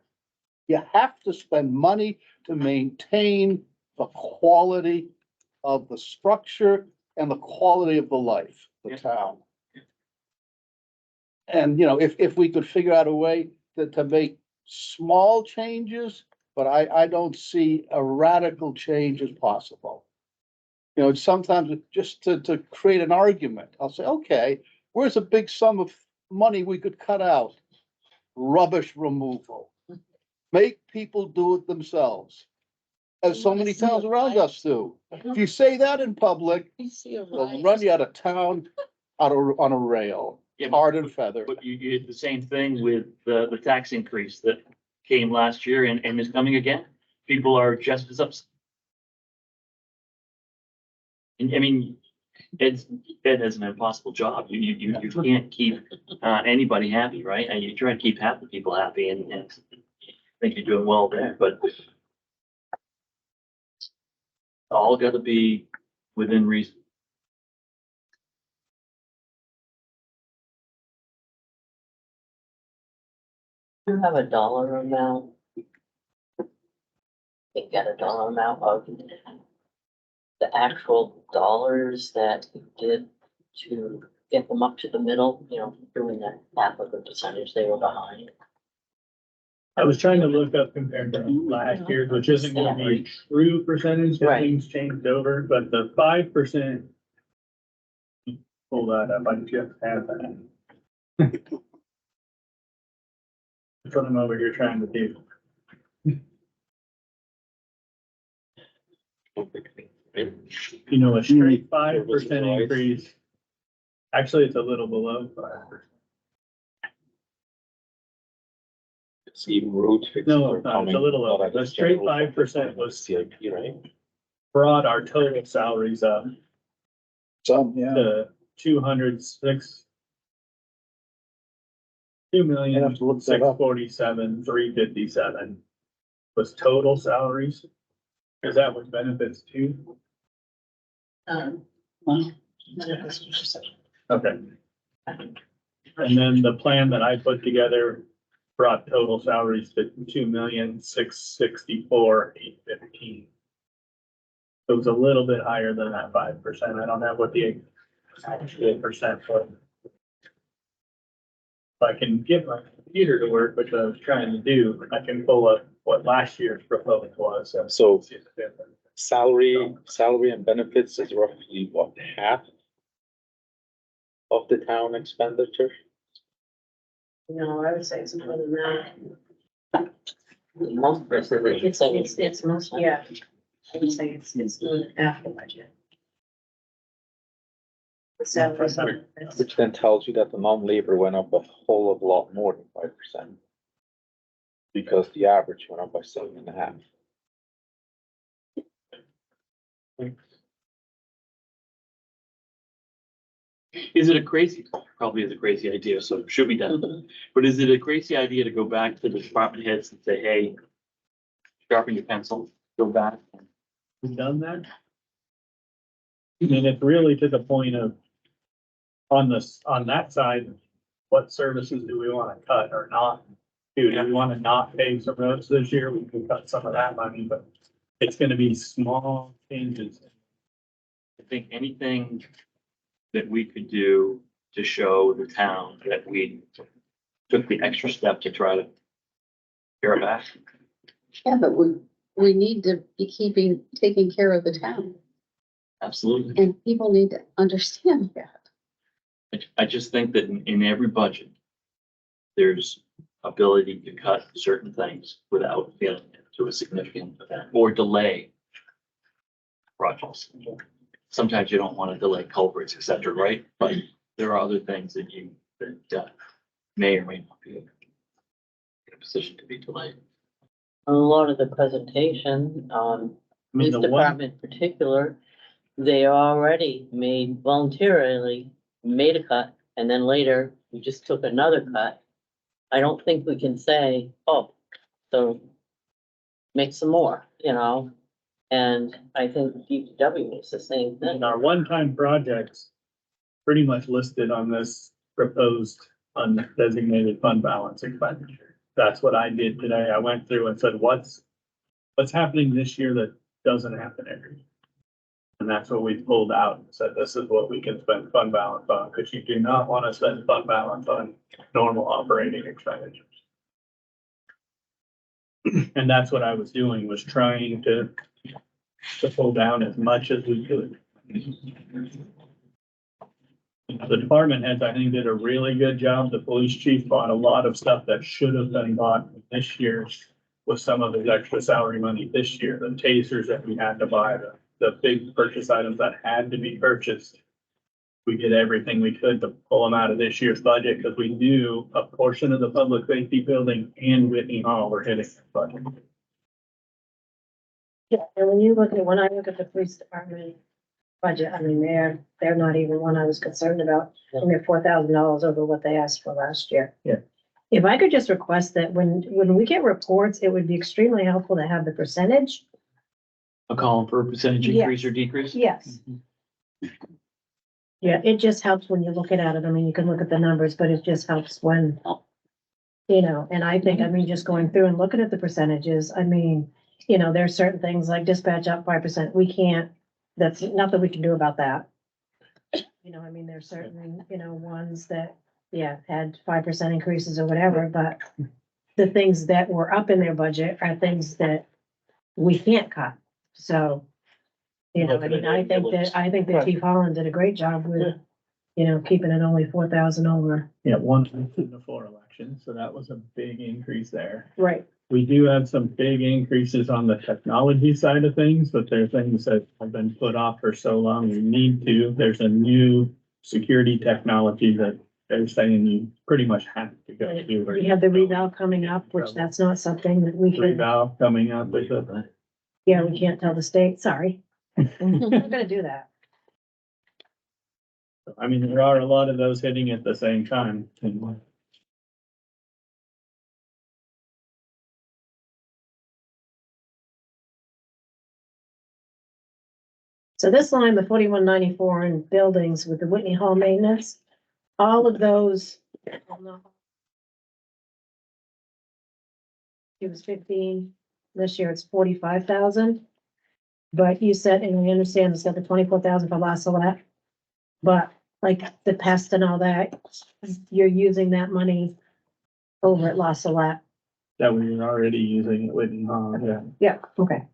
You have to spend money to maintain the quality of the structure and the quality of the life, of the town. And, you know, if we could figure out a way to make small changes, but I don't see a radical change as possible. You know, sometimes just to create an argument, I'll say, okay, where's a big sum of money we could cut out? Rubbish removal. Make people do it themselves. As so many towns around us do. If you say that in public, they'll run you out of town on a rail, Yeah, tarred and feathered. But you did the same thing with the tax increase that came last year and is coming again. People are just as upset. And I mean, Ed has an impossible job. You can't keep anybody happy, right? And you try to keep half the people happy and I think you're doing well there, but all gotta be within reason. You have a dollar amount. You got a dollar amount of the actual dollars that you did to get them up to the middle, you know, doing that half of the percentage they were behind. I was trying to look up compared to last year's, which isn't gonna be true percentage, because Right. things changed over, but the 5%. Pull that up, I just have that. That's what I'm over here trying to do. You know, a straight 5% increase. Actually, it's a little below 5%. It's even road fixes No, are it's not. coming. It's a little Well, over. The that's straight general 5% was CIP, right? brought our total salaries up Some, yeah. to 206. Two I'd million, have to look that up. 647, 357 was total salaries. Is that with benefits too? Well, Okay. And then the plan that I put together brought total salaries to 2,664,815. It was a little bit higher than that 5%. I don't know what the actual percent was. If I can get my computer to work, which I was trying to do, I can pull up what last year's proposal was. So See the difference. salary and benefits is roughly what, half of the town expenditure? No, I would say it's more than that. Most places, It's most, yeah. I would say it's more than half the budget. salaries. Which then tells you that the non-labor went up a whole of a lot more than 5%. Because the average went up by 7.5. Is it a crazy, probably is a crazy idea, so it should be done, but is it a crazy idea to go back to the department heads and say, hey, sharpen your pencil, go back? We've done that. I mean, it's really to the point of, on this, on that side, what services do we wanna cut or not? Do we wanna not pave some roads this year? We can cut some of that money, but it's gonna be small changes. I think anything that we could do to show the town that we took the extra step to try to pare it back. Yeah, but we need to be taking care of the town, Absolutely. and people need to understand that. I just think that in every budget, there's ability to cut certain things without feeling it to a significant event or delay projects. Sometimes you don't want to delay culverts, et cetera, right? But there are other things that may or may not be in a position to be delayed. A lot of the presentation, I mean, police the one, department in particular, they already voluntarily made a cut, and then later we just took another cut. I don't think we can say, oh, so make some more, you know? And I think DPW is the same thing. and our one-time projects pretty much listed on this proposed undesignated fund balance expenditure. That's what I did today. I went through and said, what's happening this year that doesn't happen every year? And that's what we pulled out and said, this is what we can spend fund balance on, because you do not want to spend fund balance on normal operating expenditures. And that's what I was doing, was trying to pull down as much as we could. The department heads, I think, did a really good job. The police chief bought a lot of stuff that should have been bought this year with some of his extra salary money this year. The tasers that we had to buy, the big purchase items that had to be purchased. We did everything we could to pull them out of this year's budget, because we knew a portion of the public safety building and Whitney Hall were hitting the budget. Yeah, and when I look at the police department budget, I mean, they're not even one I was concerned about. And they're $4,000 over what they asked for last year. Yeah. If I could just request that when we get reports, it would be extremely helpful to have the percentage. A column for a percentage increase or decrease? Yes. Yeah, it just helps when you're looking at it. I mean, you can look at the numbers, but it just helps when, you know, and I think, I mean, just going through and looking at the percentages, I mean, you know, there are certain things like dispatch up 5%. We can't, that's nothing we can do about that. You know, I mean, there's certain, you know, ones that, yeah, had 5% increases or whatever, but the things that were up in their budget are things that we can't cut. So, you know, I mean, I think that Chief Holland did a great job with, you know, keeping it only 4,000 over. Yeah, one in the 4 elections, so that was a big increase there. Right. We do have some big increases on the technology side of things, but there are things that have been put off for so long. We need to, there's a new security technology that they're saying you pretty much have to go to. We have the reval coming up, which that's not something that we can, Reval coming up with it. yeah, we can't tell the state, sorry. We're not gonna do that. I mean, there are a lot of those hitting at the same time. So this line, the 4194 in buildings with the Whitney Hall maintenance, all of those. It was 15, this year it's 45,000. But you said, and we understand it's got the 24,000 for La Salette. But like the pest and all that, you're using that money over at La Salette. That we were already using it with, yeah. Yeah, okay.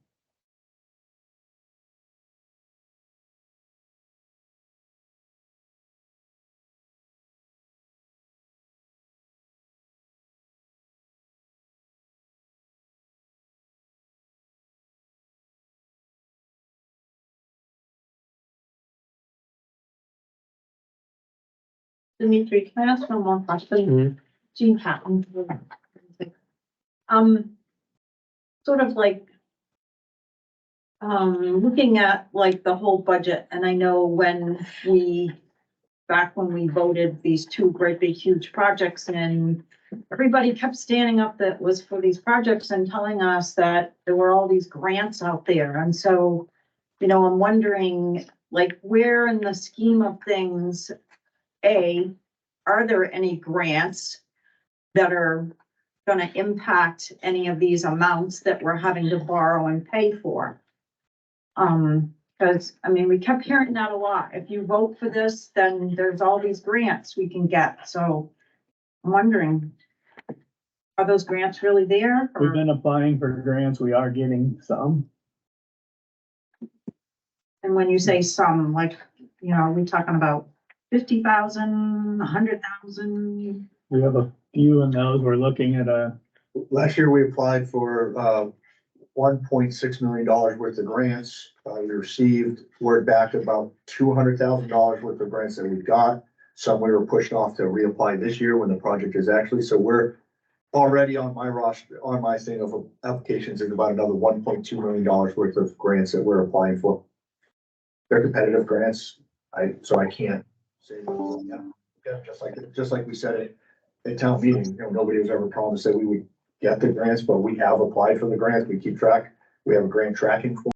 Dimitri, can I ask one more question? Mhm. Jean Patton. Sort of like, looking at like the whole budget, and I know back when we voted these two great big huge projects and everybody kept standing up that was for these projects and telling us that there were all these grants out there. And so, I'm wondering, like, where in the scheme of things, are there any grants that are gonna impact any of these amounts that we're having to borrow and pay for? Because, we kept hearing that a lot. If you vote for this, then there's all these grants we can get. So I'm wondering, are those grants really there? We've Or- been applying for grants. We are getting some. And when you say some, like, are we talking about 50,000, 100,000? We have a few in those. We're looking at Last year, we applied for, $1.6 million worth of grants. We received word back about $200,000 worth of grants that we got. Some we were pushed off to reapply this year when the project is actually, so we're already on my roster, on my thing of applications, there's about another $1.2 million worth of grants that we're applying for. They're competitive grants, so I can't say, yeah, just like we said it at town meeting, nobody was ever promised that we would get the grants, but we have applied for the grants, we keep track, we have a grant tracking form.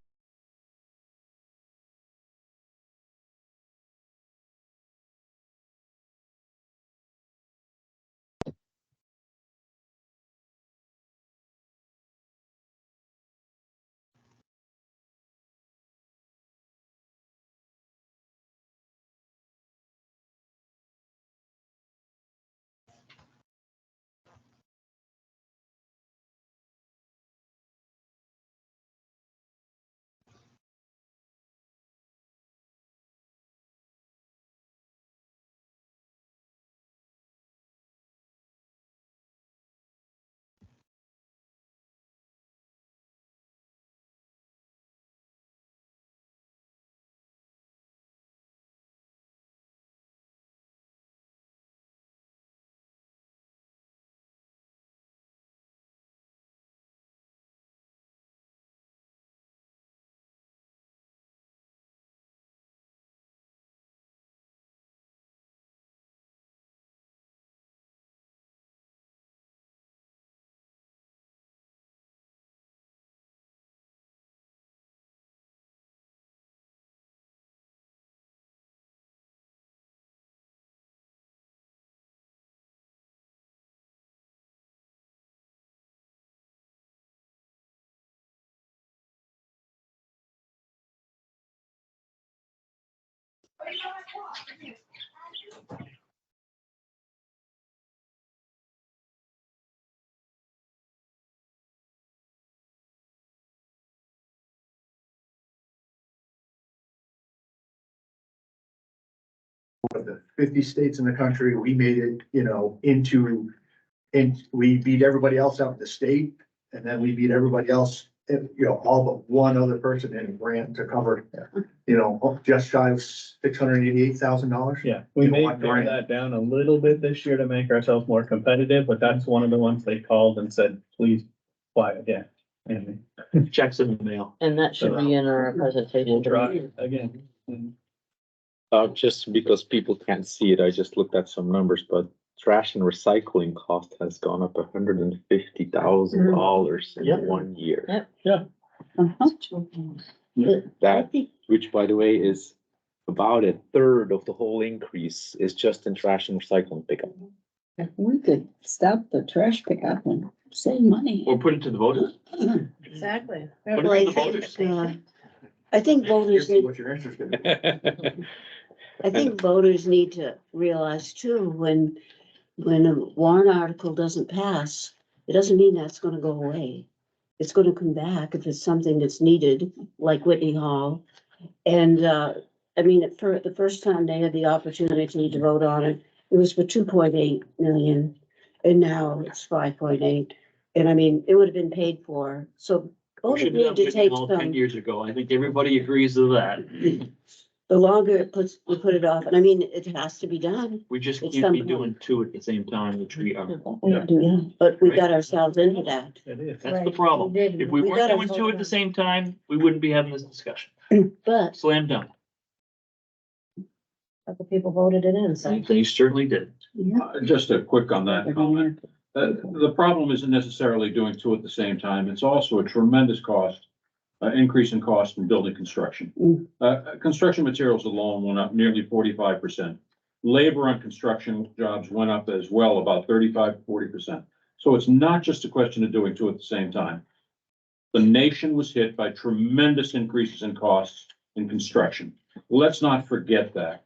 Of the 50 states in the country, we made it, and we beat everybody else out in the state, and then we beat everybody else, all but one other person in a grant to cover, just shy of $688,000. Yeah, we You know, may one pare grant. that down a little bit this year to make ourselves more competitive, but that's one of the ones they called and said, please apply again. And Checks in the mail. And that should be in our we'll presentation. try again. Just because people can't see it, I just looked at some numbers, but trash and recycling cost has gone up $150,000 in Yep. 1 year. Yep. That, which by the way, is about a third of the whole increase is just in trash and recycling pickup. We could stop the trash pickup and save money. Or put it to the voters. Exactly. Put it Well, to the voters. I think voters need, What your interest is. I think voters need to realize too, when a warrant article doesn't pass, it doesn't mean that's gonna go away. It's gonna come back if it's something that's needed, like Whitney Hall. And, for the first time they had the opportunity to vote on it, it was for 2.8 million. And now it's 5.8. And it would have been paid for. So We voters should need have to Whitney take Hall 10 some, years ago. I think everybody agrees to that. the longer we put it off, and I mean, it has to be done. We just It's can't be some- doing two at the same time, which we are. But we got ourselves into that. It is. That's the Right, problem. we did. If we We weren't gotta doing two at the same time, we wouldn't be having this discussion. But Slam dunk. But the people voted it in, so. They certainly did. Just a quick on that comment. The problem isn't necessarily doing two at the same time. It's also a tremendous cost, increase in cost in building construction. Construction materials alone went up nearly 45%. Labor on construction jobs went up as well, about 35-40%. So it's not just a question of doing two at the same time. The nation was hit by tremendous increases in costs in construction. Let's not forget that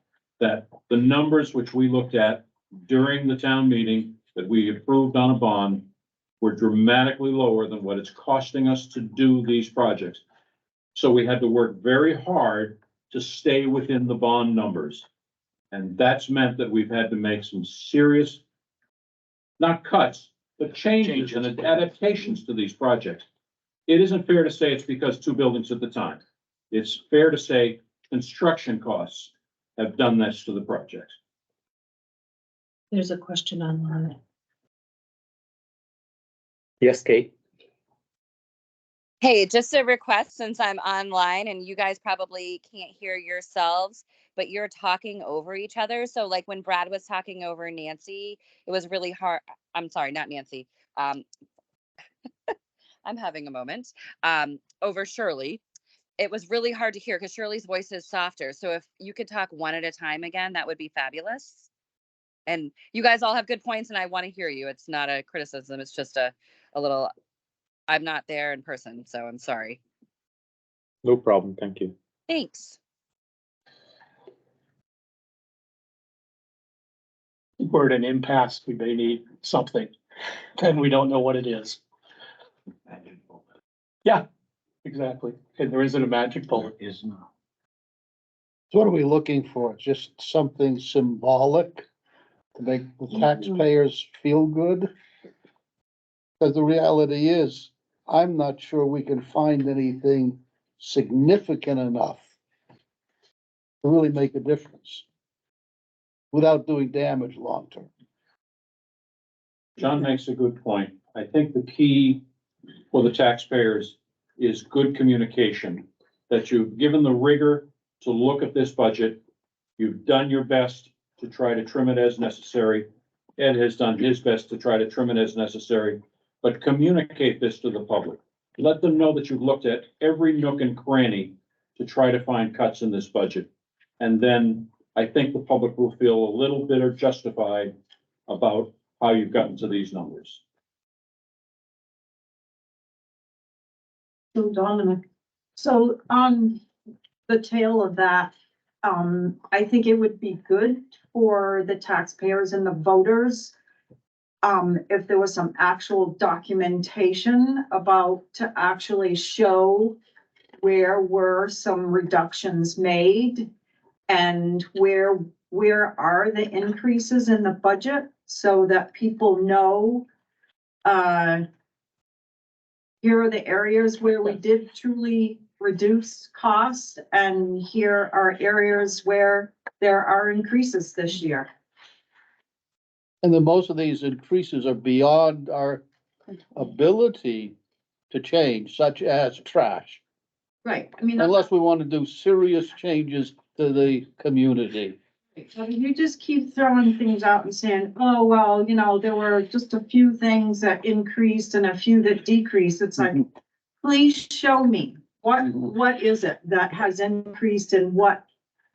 the numbers which we looked at during the town meeting that we approved on a bond were dramatically lower than what it's costing us to do these projects. So we had to work very hard to stay within the bond numbers. And that's meant that we've had to make some serious, not cuts, but changes and adaptations to these projects. It isn't fair to say it's because two buildings at the time. It's fair to say construction costs have done this to the project. There's a question online. Yes, Kate? Hey, just a request since I'm online and you guys probably can't hear yourselves, but you're talking over each other. So like when Brad was talking over Nancy, it was really hard. I'm sorry, not Nancy. I'm having a moment. Over Shirley. It was really hard to hear because Shirley's voice is softer. So if you could talk one at a time again, that would be fabulous. And you guys all have good points and I want to hear you. It's not a criticism. It's just a little, I'm not there in person, so I'm sorry. No problem, thank you. Thanks. We're at an impasse. We may need something, and we don't know what it is. Yeah, exactly. And there isn't a magic bullet. Is not. So what are we looking for? Just something symbolic to make the taxpayers feel good? Because the reality is, I'm not sure we can find anything significant enough to really make a difference without doing damage long term. John makes a good point. I think the key for the taxpayers is good communication, that you've given the rigor to look at this budget. You've done your best to try to trim it as necessary. Ed has done his best to try to trim it as necessary, but communicate this to the public. Let them know that you've looked at every nook and cranny to try to find cuts in this budget. And then I think the public will feel a little bit or justified about how you've gotten to these numbers. So Dominic, so on the tail of that, I think it would be good for the taxpayers and the voters if there was some actual documentation about to actually show where were some reductions made and where are the increases in the budget so that people know here are the areas where we did truly reduce costs, and here are areas where there are increases this year. And then most of these increases are beyond our ability to change, such as trash. Right, I mean, Unless we want to do serious changes to the community. so you just keep throwing things out and saying, oh, well, you know, there were just a few things that increased and a few that decreased. It's like, please show me, what is it that has increased and what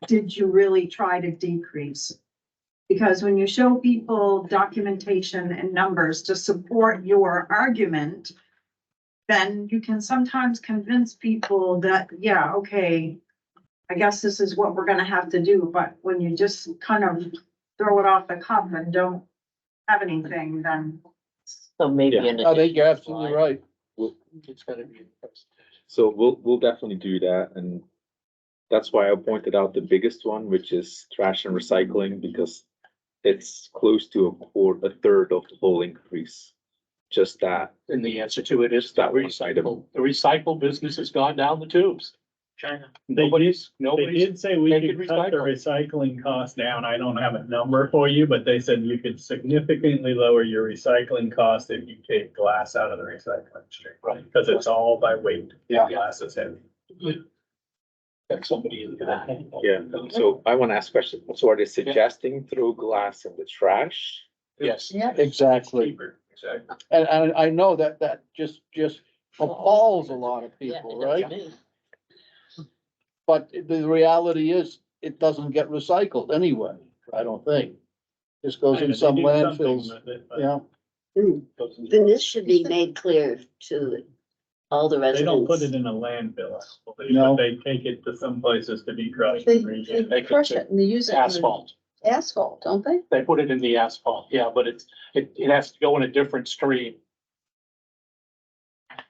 did you really try to decrease? Because when you show people documentation and numbers to support your argument, then you can sometimes convince people that, yeah, okay, I guess this is what we're gonna have to do, but when you just kind of throw it off the cuff and don't have anything, then. So maybe. Yeah. an I think you're additional absolutely slide. right. It's gotta be. So we'll definitely do that, and that's why I pointed out the biggest one, which is trash and recycling, because it's close to a third of the whole increase. Just that. And the answer to it is That the one item. recycle. The recycle business has gone down the tubes. China. Nobody's, They nobody's, did say we make could it cut the recycling cost down. I don't have a number for you, but they said you could significantly lower your recycling cost if you take glass out of the recycling stream. Right. Because it's all by weight. Yeah. Glass is heavy. got somebody in that. Yeah, so I want to ask a question. So are they suggesting throw glass in the trash? Yes. Yeah. Exactly. Cheaper, exactly. And I know that just appalls a lot of Yeah, people, it does right? me. But the reality is, it doesn't get recycled anyway, I don't think. Just goes in They some do something landfills, with it, but yeah. Then this should be made clear to all the They don't put residents. it in a landfill, but No. they take it to some places to be crushed. They, and reused. they crush it and they use it. in Asphalt. Asphalt, don't they? They put it in the asphalt, yeah, but it has to go in a different stream.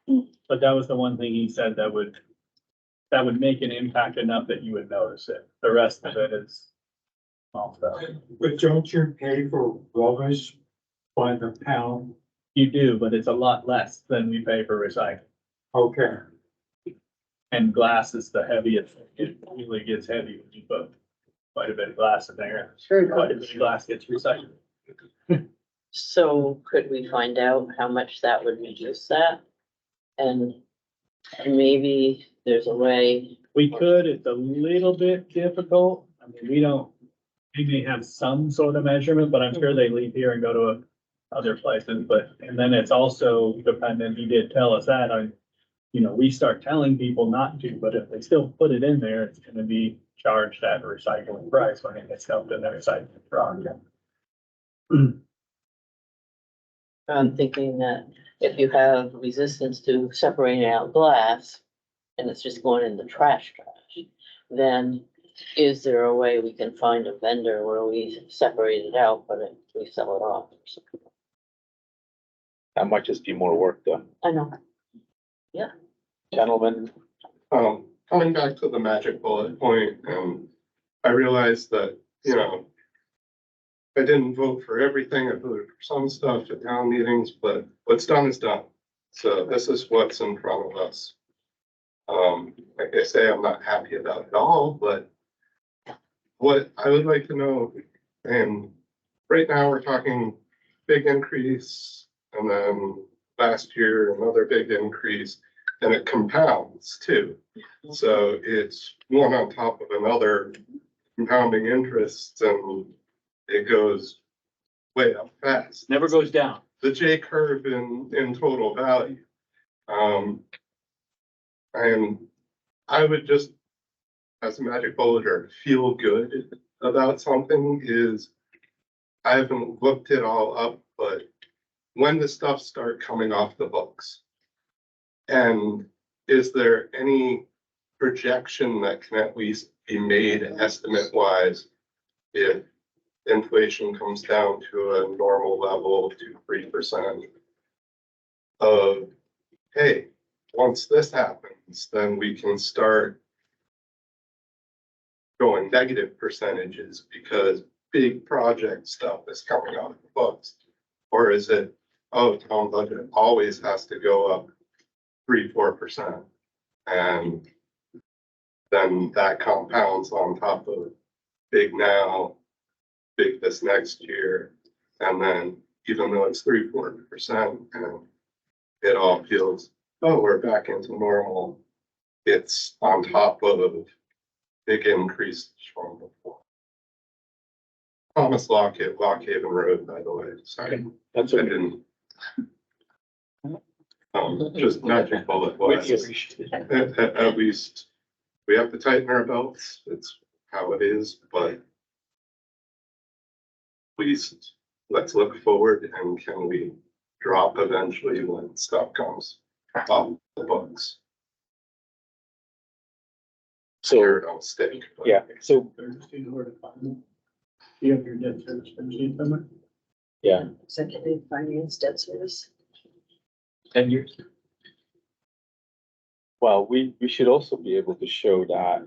But that was the one thing he said that would make an impact enough that you would notice it. The rest of it is small stuff. But don't you pay for rubbish by the pound? You do, but it's a lot less than we pay for recycling. Okay. And glass is the heaviest. It really gets heavy when you put quite a bit of glass in there. Sure. Quite a bit of glass gets recycled. So could we find out how much that would reduce that? And maybe there's a way, We could, it's a little bit difficult. I mean, we may have some sort of measurement, but I'm sure they leave here and go to other places, and then it's also dependent, he did tell us that, we start telling people not to, but if they still put it in there, it's gonna be charged at a recycling price when it gets dumped in the recycling project. I'm thinking that if you have resistance to separating out glass and it's just going in the trash, then is there a way we can find a vendor where we separate it out, but we sell it off? That might just be more work done. I know. Gentlemen, Coming back to the magic bullet point, I realized that, I didn't vote for everything. I voted for some stuff at town meetings, but what's done is done. So this is what's in front of us. Like I say, I'm not happy about it all, but what I would like to know, and right now we're talking big increase, and then last year, another big increase, and it compounds too. So it's one on top of another, compounding interest, and it goes way up fast. Never goes down. The J curve in total value. And I would just, as a magic bulliter, feel good about something is, I haven't looked it all up, but when the stuff start coming off the books? And is there any projection that can at least be made estimate wise if inflation comes down to a normal level to 3% of, hey, once this happens, then we can start going negative percentages because big project stuff is coming out of the books? Or is it, oh, town budget always has to go up 3-4%? And then that compounds on top of big now, big this next year. And then even though it's 3-4% and it all feels, oh, we're back into normal, it's on top of big increases from before. Thomas Lockett, Lockhaven Road, by the way, sorry. that's I okay. didn't. Just magic bullet wise. At least we have to tighten our belts. It's how it is, but please, let's look forward, and can we drop eventually when stuff comes off the books? So, Here, don't stick. but- yeah, so, You have your debt service spreadsheet somewhere? yeah, Executive finance debt service. 10 years. well, we should also be able to show that,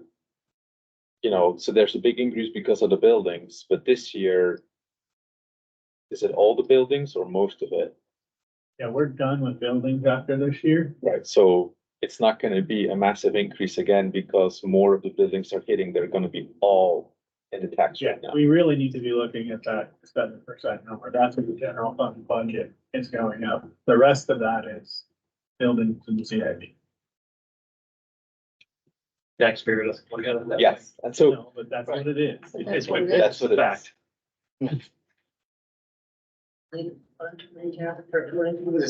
so there's a big increase because of the buildings, but this year, is it all the buildings or most of it? Yeah, we're done with buildings after this year. Right, so it's not gonna be a massive increase again because more of the buildings are hitting, they're gonna be all in the tax Yeah, rate now. we really need to be looking at that 7% number. That's what the general fund budget is going up. The rest of that is buildings and CIP. Taxpayer doesn't look at it that way. Yes, and so No, but that's what it is. It's what, That's that's what the it is. fact. This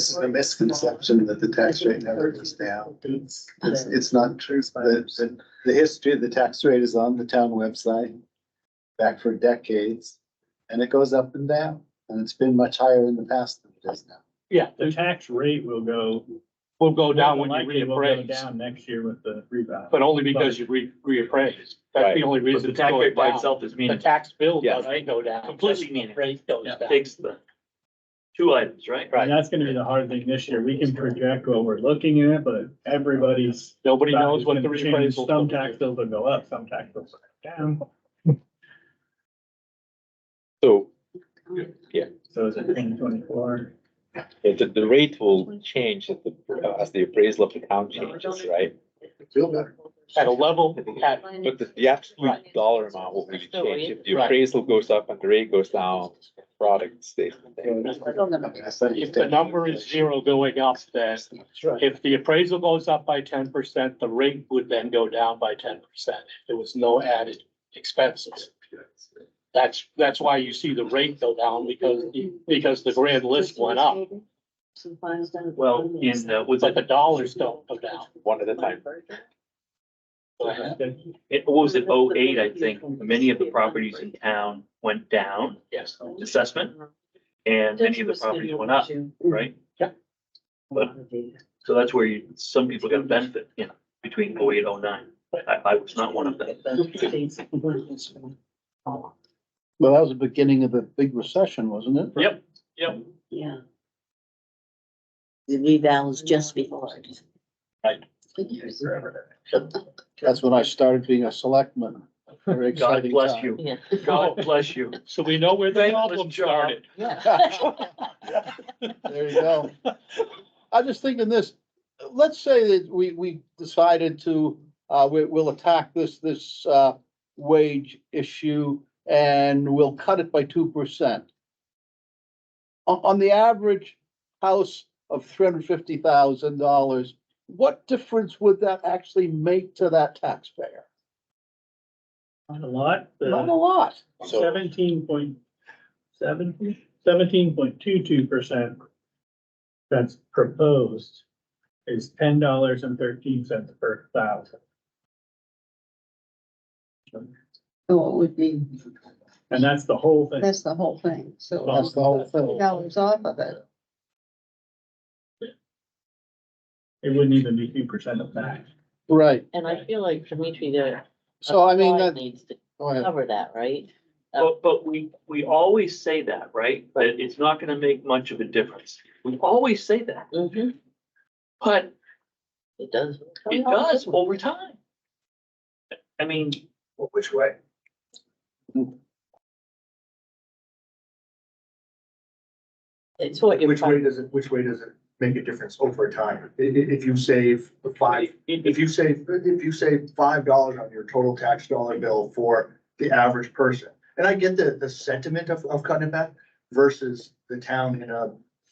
is a misconception that the tax rate never goes down. It's not true. The history of the tax rate is on the town website back for decades, and it goes up and down, and it's been much higher in the past than it is now. Yeah, The tax rate will go. will go down when you likely will go reappraise, Down next year with the rebound. but only because you reappraise. That's Right. the only But reason the it's tax going rate by down. itself is The meaningless. tax bill Yeah. doesn't go down. Completely just the meaningless. Rate goes Yeah, down. takes the two items, right? And that's gonna be the hard thing this year. We can project what we're looking at, but everybody's. Nobody knows what the It's gonna change. reappraisal. Some tax bills will go up, some tax bills will go down. So, So is it 2024? the rate will change as the appraisal of the town changes, right? Feel better. At a level, at, But the absolute dollar amount will really So change. If the Right. appraisal goes up and the rate goes down, the product stays the same. if the number is zero going up, then if the appraisal goes up by 10%, the rate would then go down by 10%. There was no added expenses. That's why you see the rate go down because the grand list went up, Well, in, was but it, the dollars don't go down. One at a time. what was it, 08, I think, many of the properties in town went down, Yes. assessment, and many of the properties went up, right? Yeah. But, so that's where some people got benefit, between 08 and 09. I was not one of them. Well, that was the beginning of the big recession, wasn't it? Yep. Yeah. The reval was just before it. Right. That's when I started being a selectman. Very God exciting bless time. you. Yeah. God bless you. So we know where the Thankless problem job. started. There you go. I'm just thinking this, let's say that we decided to, we'll attack this wage issue and we'll cut it by 2%. On the average house of $350,000, what difference would that actually make to that taxpayer? Not a lot. Not a lot. So 17.22% that's proposed is $10.13 per thousand. So it would be, And that's the whole thing. that's the whole thing, so That's the whole thing. dollars off of it. It wouldn't even be 2% of that. Right. And I feel like Dimitri, the. So I mean, slide that, Needs to go ahead. cover that, right? But we always say that, right? That it's not gonna make much of a difference. We always say that, Mm-hmm. but It does. it does over time. I mean, Which way? It's what you're. Which way does it make a difference over time? If you save if you save $5 on your total tax dollar bill for the average person, and I get the sentiment of cutting it back versus the town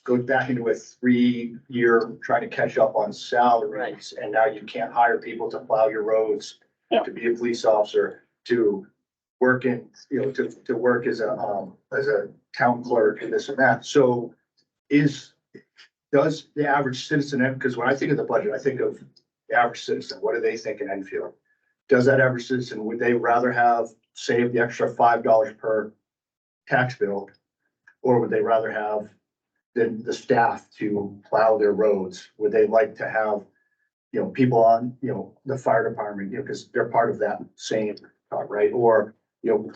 goes back into a 3-year trying to catch up on salaries, and now you can't hire people to plow your roads, to be a police officer, to work in, to work as a town clerk and this and that. So does the average citizen, because when I think of the budget, I think of the average citizen, what do they think in Enfield? Does that average citizen, would they rather have saved the extra $5 per tax bill? Or would they rather have the staff to plow their roads? Would they like to have, people on, the fire department, because they're part of that same, right? Or,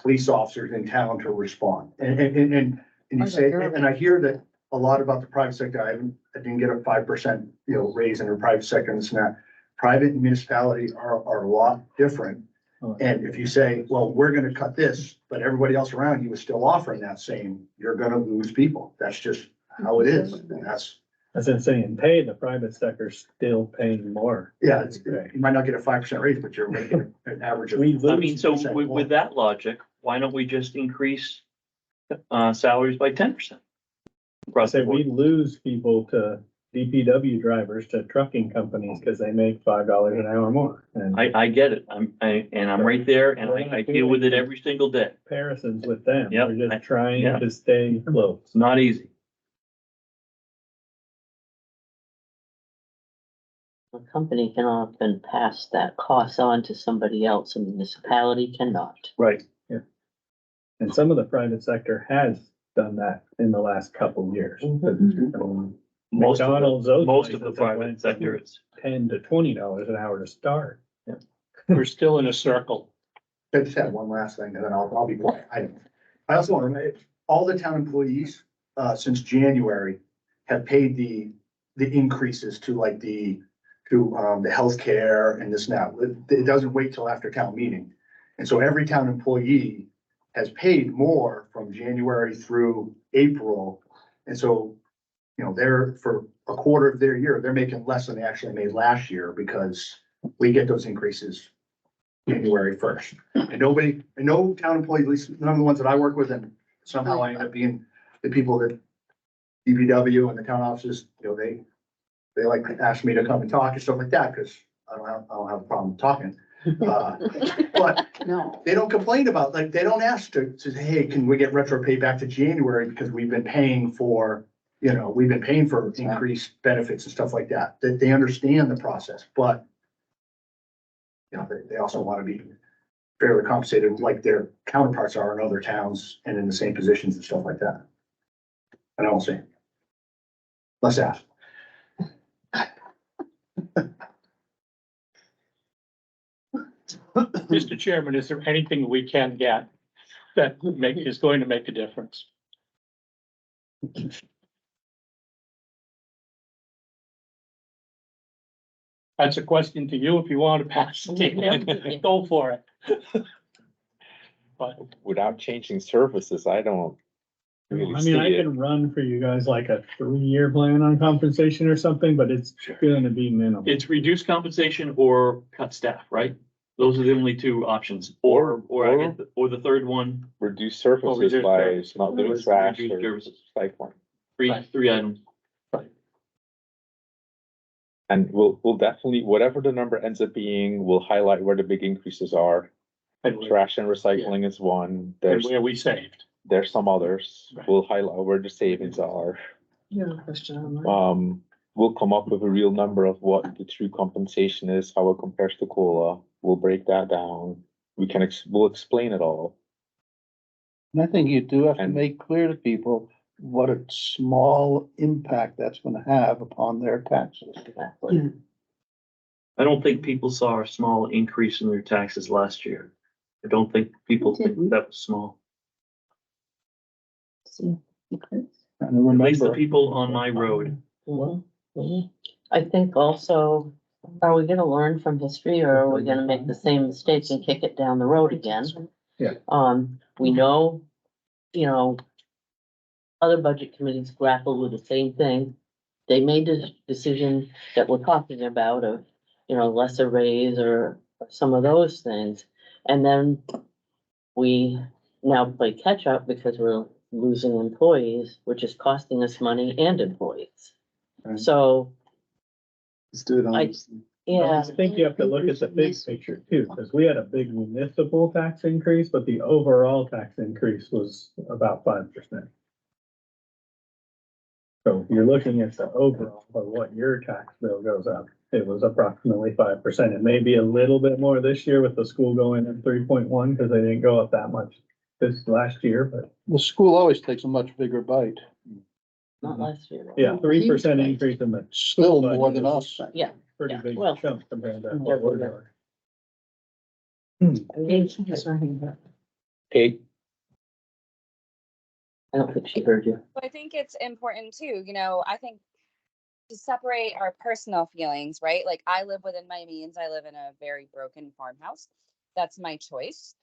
police officers in town to respond. And you say, and I hear that a lot about the private sector. I didn't get a 5%, raise in the private sector and this and that. Private and municipality are a lot different. And if you say, well, we're gonna cut this, but everybody else around you is still offering that same, you're gonna lose people. That's just how it is. And As in saying, pay, the private sector's still paying more. Yeah, you might not get a 5% raise, but you're making an average of. We I mean, so 6% with, more. with that logic, why don't we just increase salaries by 10%? I say we lose people to DPW drivers to trucking companies because they make $5 an hour more. And I get it. I'm right there and I deal with it every single day. comparisons with them, Yep. we're just trying Yeah. to stay close. It's not easy. A company can often pass that cost on to somebody else, a municipality cannot. Right. And some of the private sector has done that in the last couple of years. Most McDonald's, of those the, most of the places that private went sector is. $10 to $20 an hour to start. We're still in a circle. I just have one last thing and then I'll be quiet. I also want to make, all the town employees, since January have paid the increases to like the healthcare and this now. It doesn't wait till after town meeting. And so every town employee has paid more from January through April. And so, you know, they're for a quarter of their year, they're making less than they actually made last year because we get those increases January 1st. And no town employee, at least none of the ones that I work with, and somehow I end up being the people that DPW and the town offices, you know, they like ask me to come and talk and stuff like that, because I don't have a problem talking. But No. they don't complain about, like, they don't ask to say, hey, can we get retro pay back to January because we've been paying for, you know, we've been paying for increased benefits and stuff like that, that they understand the process, but you know, they also want to be fairly compensated like their counterparts are in other towns and in the same positions and stuff like that. And I won't say. Let's ask. Mr. Chairman, is there anything we can get that is going to make a difference? That's a question to you. If you want to pass it, go for it. But Without changing services, I don't really I see mean, I it. can run for you guys like a 3-year plan on compensation or something, but it's gonna be minimal. It's reduce compensation or cut staff, right? Those are the only two options, or the third one, Reduce services reduce by services. not doing Reduce trash or services. recycling. three items. And we'll definitely, whatever the number ends up being, we'll highlight where the big increases are. and Trash and recycling is one. There's where we saved. some others. Right. We'll highlight where the savings are. You have a question on that? We'll come up with a real number of what the true compensation is, how it compares to COLA. We'll break that down. We'll explain it all. And I think you do have to And- make clear to people what a small impact that's gonna have upon their taxes. Exactly. I don't think people saw a small increase in their taxes last year. I don't think people think that was small. And At least the remember, people on my road. Mhm, mhm. I think also, are we gonna learn from history or are we gonna make the same mistake and kick it down the road again? Yeah. We know, you know, other budget committees grapple with the same thing. They made the decision that we're talking about of, you know, lesser raise or some of those things. And then we now play catch up because we're losing employees, which is costing us money and employees. Right. So, Let's do it I- honestly. yeah, I think you have to look at the big picture too, because we had a big municipal tax increase, but the overall tax increase was about 5%. So you're looking at the overall of what your tax bill goes up. It was approximately 5%. It may be a little bit more this year with the school going at 3.1 because they didn't go up that much this last year, but the school always takes a much bigger bite, not last year. yeah, 3% increase in the still more than us. Yeah. pretty Yeah, big well, chunk compared to yeah, what we're yeah. doing. Kate, I don't think she heard you. I think it's important too, I think to separate our personal feelings, right? Like I live within my means. I live in a very broken farmhouse. That's my choice.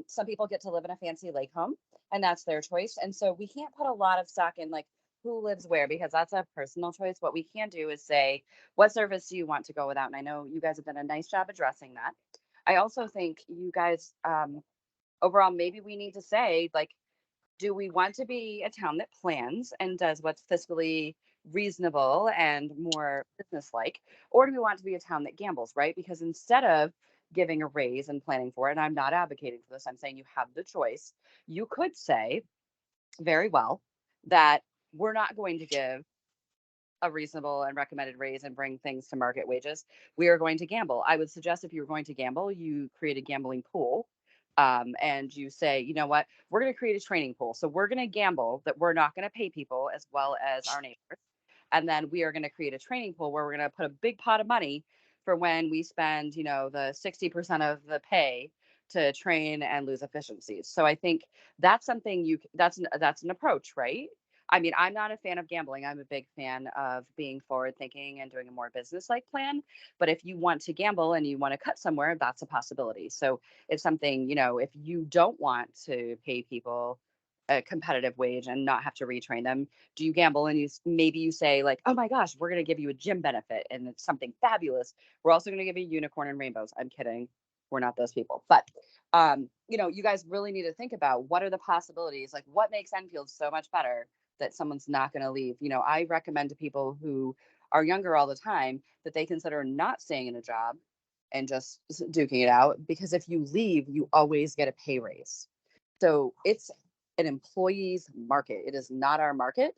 Some people get to live in a fancy lake home and that's their choice. And so we can't put a lot of stock in like who lives where, because that's a personal choice. What we can do is say, what service do you want to go without? And I know you guys have done a nice job addressing that. I also think you guys, overall, maybe we need to say, like, do we want to be a town that plans and does what's fiscally reasonable and more business-like, or do we want to be a town that gambles, right? Because instead of giving a raise and planning for it, and I'm not advocating for this, I'm saying you have the choice. You could say very well that we're not going to give a reasonable and recommended raise and bring things to market wages. We are going to gamble. I would suggest if you were going to gamble, you create a gambling pool. And you say, you know what, we're going to create a training pool. So we're going to gamble that we're not going to pay people as well as our neighbors. And then we are going to create a training pool where we're going to put a big pot of money for when we spend, you know, the 60% of the pay to train and lose efficiencies. So I think that's something that's an approach, right? I mean, I'm not a fan of gambling. I'm a big fan of being forward thinking and doing a more business-like plan. But if you want to gamble and you want to cut somewhere, that's a possibility. So it's something, you know, if you don't want to pay people a competitive wage and not have to retrain them, do you gamble and maybe you say like, oh my gosh, we're going to give you a gym benefit and it's something fabulous. We're also going to give you unicorn and rainbows. I'm kidding. We're not those people. But, you know, you guys really need to think about what are the possibilities, like what makes Enfield so much better that someone's not going to leave. You know, I recommend to people who are younger all the time that they consider not staying in a job and just duking it out, because if you leave, you always get a pay raise. So it's an employee's market. It is not our market.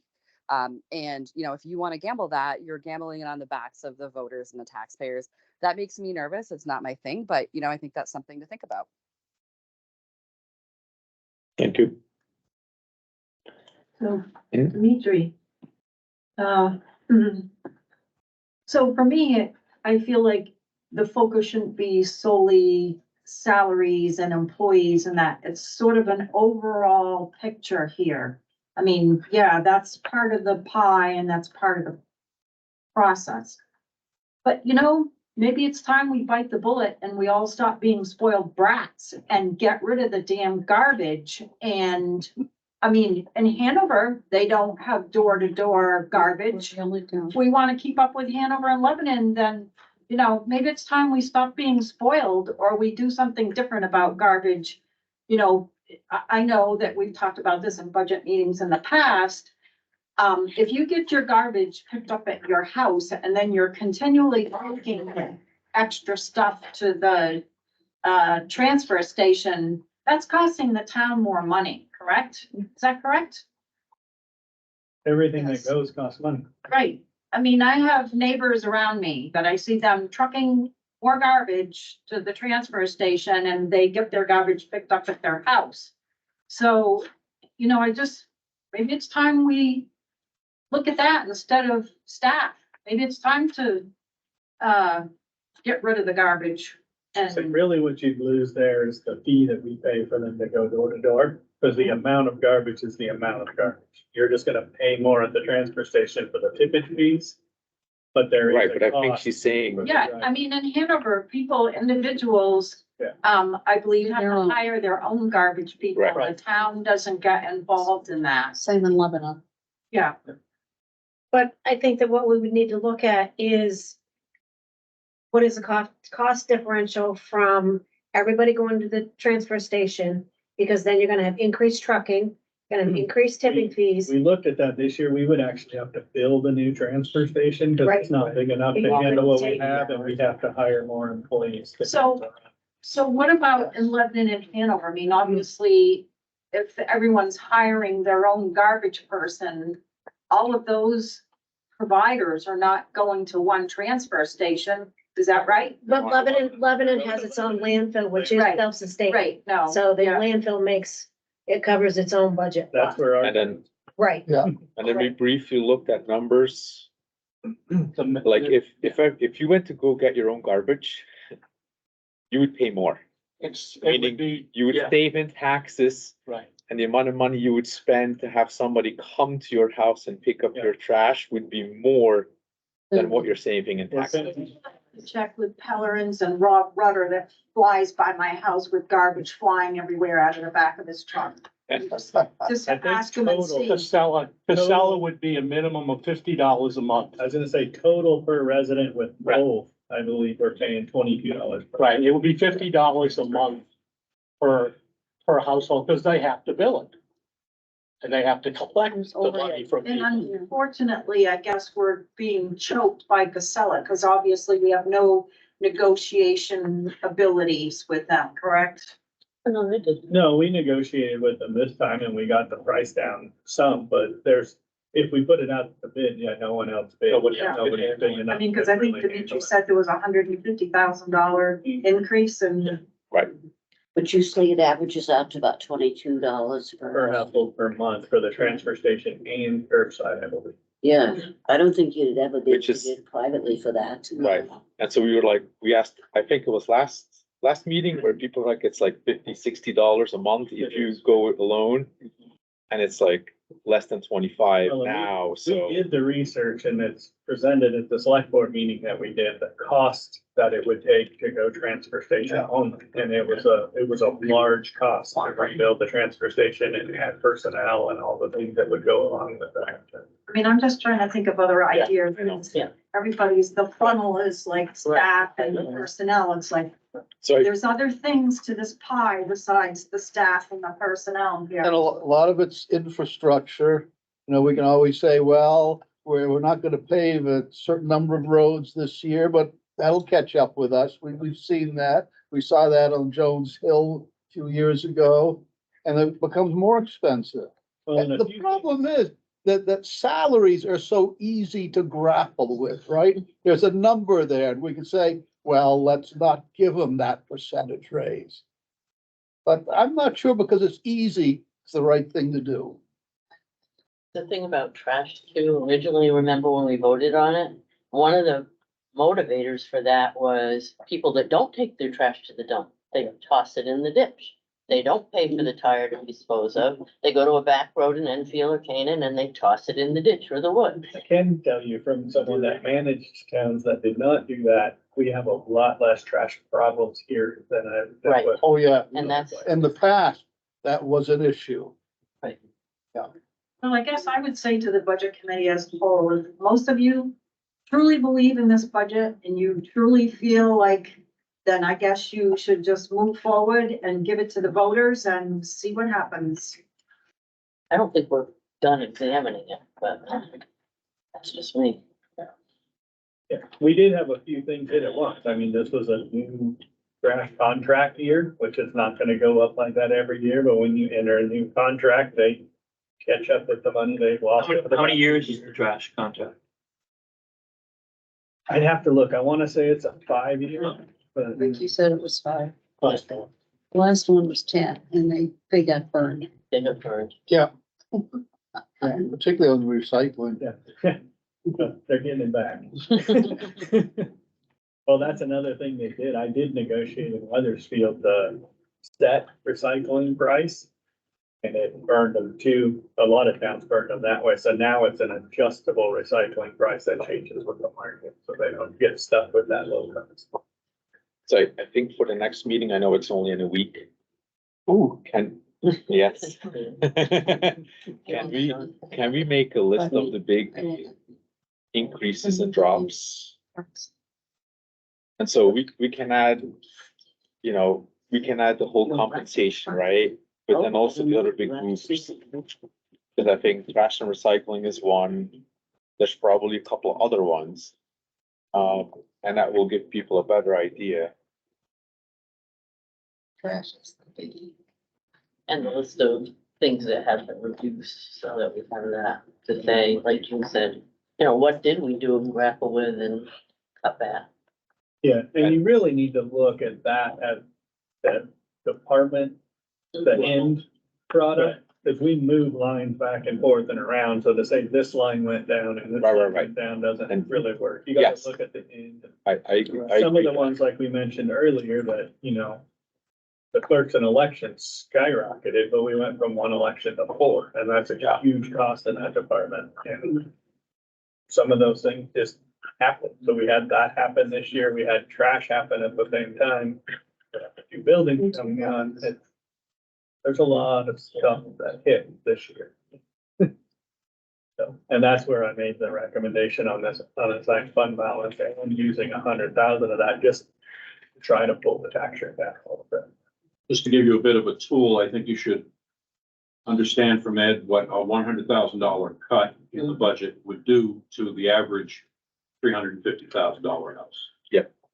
And, you know, if you want to gamble that, you're gambling it on the backs of the voters and the taxpayers. That makes me nervous. It's not my thing, but, you know, I think that's something to think about. Thank you. So, Yeah. Dimitri. So for me, I feel like the focus shouldn't be solely salaries and employees and that. It's sort of an overall picture here. I mean, yeah, that's part of the pie and that's part of the process. But you know, maybe it's time we bite the bullet and we all stop being spoiled brats and get rid of the damn garbage. And I mean, in Hanover, they don't have door-to-door garbage. If we want to keep up with Hanover and Lebanon, then, you know, maybe it's time we stop being spoiled or we do something different about garbage. You know, I know that we've talked about this in budget meetings in the past. If you get your garbage picked up at your house and then you're continually taking extra stuff to the transfer station, that's costing the town more money, correct? Is that correct? Everything that goes costs money. Right. I mean, I have neighbors around me that I see them trucking more garbage to the transfer station and they get their garbage picked up at their house. So, you know, maybe it's time we look at that instead of staff. Maybe it's time to get rid of the garbage. So And really what you'd lose there is the fee that we pay for them to go door to door, because the amount of garbage is the amount of garbage. You're just gonna pay more at the transfer station for the tippage fees. But there is Right, a but I think cost. she's saying, yeah, I mean, in Hanover, individuals, Yeah. I believe have to hire their own garbage people. Right. The town doesn't get involved in that. Same in Lebanon. Yeah. But I think that what we would need to look at is what is the cost differential from everybody going to the transfer station? Because then you're gonna have increased trucking, gonna have increased tipping fees. We looked at that this year. We would actually have to build a new transfer station because it's not big enough to handle what we have, and we'd have to hire more employees. So what about in Lebanon and Hanover? I mean, obviously, if everyone's hiring their own garbage person, all of those providers are not going to one transfer station. Is that right? But Lebanon has its own landfill, which is Right. self-sustaining. Right, no. So the yeah. landfill it covers its own budget. That's where our. and then, Right. Yeah. and then we briefly looked at numbers. Like if you went to go get your own garbage, you would pay more. It Meaning would be, you would yeah. save in taxes, right. and the amount of money you would spend to have somebody come to your house and pick up your trash would be more than what you're saving in taxes. Check with Pellerins and Rob Rutter that flies by my house with garbage flying everywhere out of the back of his truck. Just I think ask them and total- see. Casella would be a minimum of $50 a month. I was gonna say total per resident with both, I believe we're paying $22. Right, it would be $50 a month per household, because they have to bill it. And they have to collect the money from And people. unfortunately, I guess we're being choked by Casella, because obviously we have no negotiation abilities with them, correct? No, they did. No, we negotiated with them this time and we got the price down some, but if we put it out to bid, yeah, no one else bid. Nobody's big enough I mean, because to I think really Dimitri handle it. said there was $150,000 increase in. Right, But you say it averages out to about $22 per per. household per month for the transfer station and curbside, I believe. Yeah, I don't think you'd ever be able Which to is- bid privately for that. Right. And so we were like, we asked, I think it was last meeting where people were like, it's like $50-$60 a month if you go it alone. And it's like less than 25 Well, now, We so. did the research and it's presented at the select board meeting that we did, the cost that it would take to go transfer station only. And it was a large cost to rebuild the transfer station and add personnel and all the things that would go along with that. I mean, I'm just trying to think of other ideas. Yeah. Everybody's, the funnel is like staff and personnel. It's like, So there's other things to this pie besides the staff and the personnel here. And a lot of it's infrastructure. You know, we can always say, well, we're not gonna pave a certain number of roads this year, but that'll catch up with us. We've seen that. We saw that on Jones Hill a few years ago, and it becomes more expensive. Well, And the problem is that salaries are so easy to grapple with, right? There's a number there, and we can say, well, let's not give them that percentage raise. But I'm not sure because it's easy, it's the right thing to do. The thing about trash too, originally, remember when we voted on it? One of the motivators for that was people that don't take their trash to the dump, they toss it in the ditch. They don't pay for the tire to dispose of. They go to a back road in Enfield or Canaan and they toss it in the ditch or the woods. I can tell you from someone that managed towns that did not do that, we have a lot less trash problems here than Right. Oh, yeah. And that's, In the past, that was an issue. Well, I guess I would say to the budget committee as a whole, if most of you truly believe in this budget and you truly feel like, then I guess you should just move forward and give it to the voters and see what happens. I don't think we're done examining it, but that's just me. Yeah, we did have a few things hit at once. I mean, this was a new trash contract year, which is not gonna go up like that every year, but when you enter a new contract, they catch up with the money they've lost. How many years is the trash contract? I'd have to look. I wanna say it's a 5-year, but I think you said it was 5. but The last one was 10 and they got burned. They got burned. Yeah. Particularly on recycling. yeah. They're getting it back. Well, that's another thing they did. I did negotiate in Weathersfield the set recycling price. And it burned them too. A lot of towns burned them that way. So now it's an adjustable recycling price that changes with the market. So they don't get stuck with that low price. So I think for the next meeting, I know it's only in a week. Ooh. Yes. Can we make a list of the big increases and drops? And so we can add, we can add the whole compensation, right? But then also the other big groups. Because I think trash and recycling is one. There's probably a couple of other ones. And that will give people a better idea. Trash is the biggie. And the list of things that have been reduced, so that we have that to say, like you said, what did we do and grapple with and cut back? Yeah, and you really need to look at that as that department, the end product, because we move lines back and forth and around. So to say this line went down and this line went down doesn't really work. You gotta look at the end. I Some of agree. the ones like we mentioned earlier that, the clerks and elections skyrocketed, but we went from 1 election to 4, and that's a huge cost in that department. And some of those things just happen. So we had that happen this year. We had trash happen at the same time. A few buildings coming on. There's a lot of stuff that hit this year. So, and that's where I made the recommendation on this unassigned fund balance, and using 100,000 of that just to try to pull the tax rate back a little bit. Just to give you a bit of a tool, I think you should understand from Ed what a $100,000 cut in the budget would do to the average $350,000 house.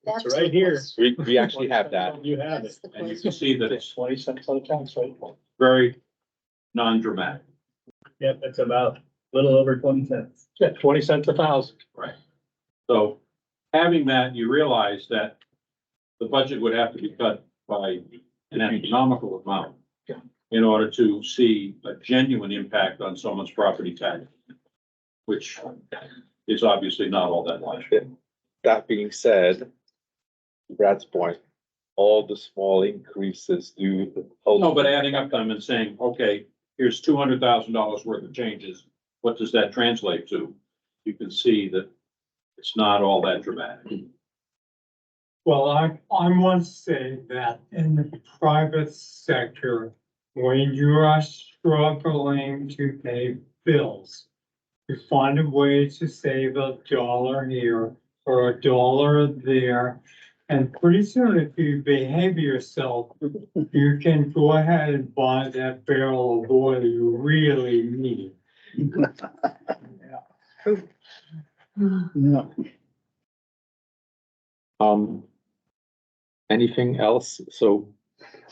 It's right here. We actually have that. You have it. And you can see that it's 20 cents on the tax rate. very non-dramatic. Yep, it's about a little over 20 cents. Yeah, 20 cents a thousand. Right. So having that, you realize that the budget would have to be cut by an astronomical amount in order to see a genuine impact on someone's property tax, which is obviously not all that much. That being said, Brad's point, all the small increases do. No, but adding up them and saying, okay, here's $200,000 worth of changes. What does that translate to? You can see that it's not all that dramatic. Well, I want to say that in the private sector, when you are struggling to pay bills, you find a way to save $1 here or $1 there. And pretty soon, if you behave yourself, you can go ahead and buy that barrel of oil you really need. No. Anything else? So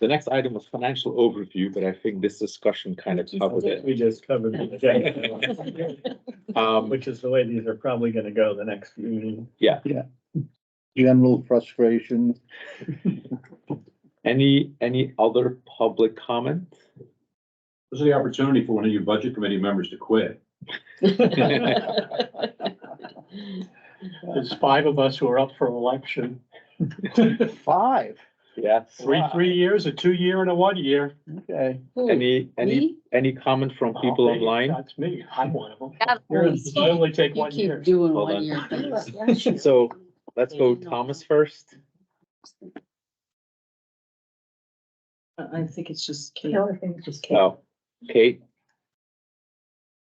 the next item was financial overview, but I think this discussion kind of covered it. We just covered it. Which is the way these are probably gonna go the next few meetings. Yeah. General frustration. Any other public comment? This is the opportunity for one of you budget committee members to quit. There's 5 of us who are up for election. 5, Yes. Three years, a 2-year and a 1-year. okay. Any comment from people online? That's me. I'm one of them. Yeah. I only take You 1 year. keep doing Hold on. 1 year things. So let's go Thomas first. I think it's just Kate. No, I think it's just Kate. Oh, Kate.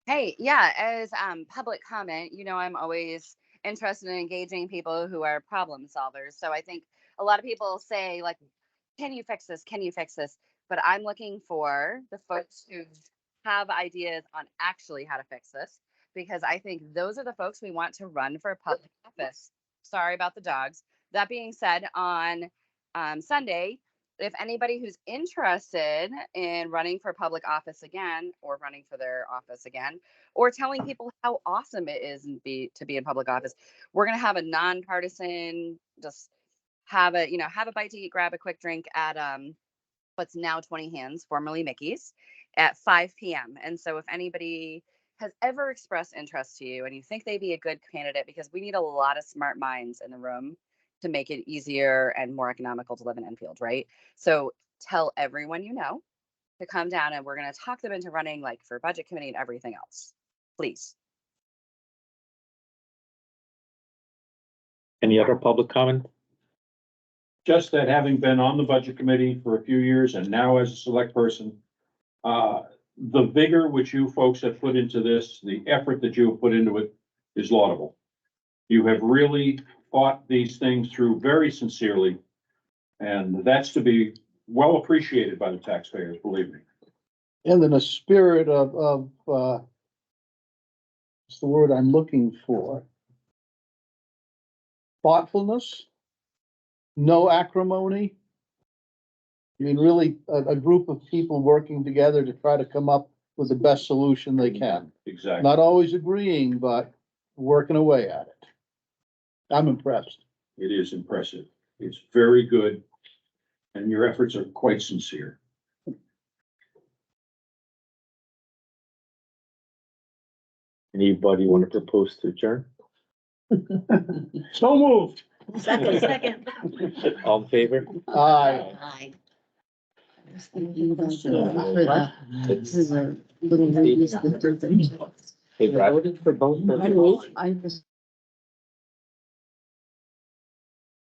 Hey, yeah, as public comment, you know, I'm always interested in engaging people who are problem solvers. So I think a lot of people say, like, can you fix this? Can you fix this? But I'm looking for the folks who have ideas on actually how to fix this, because I think those are the folks we want to run for public office. Sorry about the dogs. That being said, on Sunday, if anybody who's interested in running for public office again, or running for their office again, or telling people how awesome it is to be in public office, we're going to have a nonpartisan, just have a bite to eat, grab a quick drink at what's now 20 Hands, formerly Mickey's, at 5 p.m. And so if anybody has ever expressed interest to you and you think they'd be a good candidate, because we need a lot of smart minds in the room to make it easier and more economical to live in Enfield, right? So tell everyone you know to come down, and we're going to talk them into running, like, for budget committee and everything else. Please. Any other public comment? Just that having been on the budget committee for a few years and now as a select person, the vigor which you folks have put into this, the effort that you have put into it is laudable. You have really fought these things through very sincerely, and that's to be well appreciated by the taxpayers, believe me. And in a spirit of what's the word I'm looking for? Thoughtfulness, no acrimony. I mean, really a group of people working together to try to come up with the best solution they can. Exactly. Not always agreeing, but working away at it. I'm impressed. It is impressive. It's very good, and your efforts are quite sincere. Anybody want to propose to adjourn? So moved. Second. All in favor? Aye. Aye. I was thinking about this is a little. Hey, Brad. I was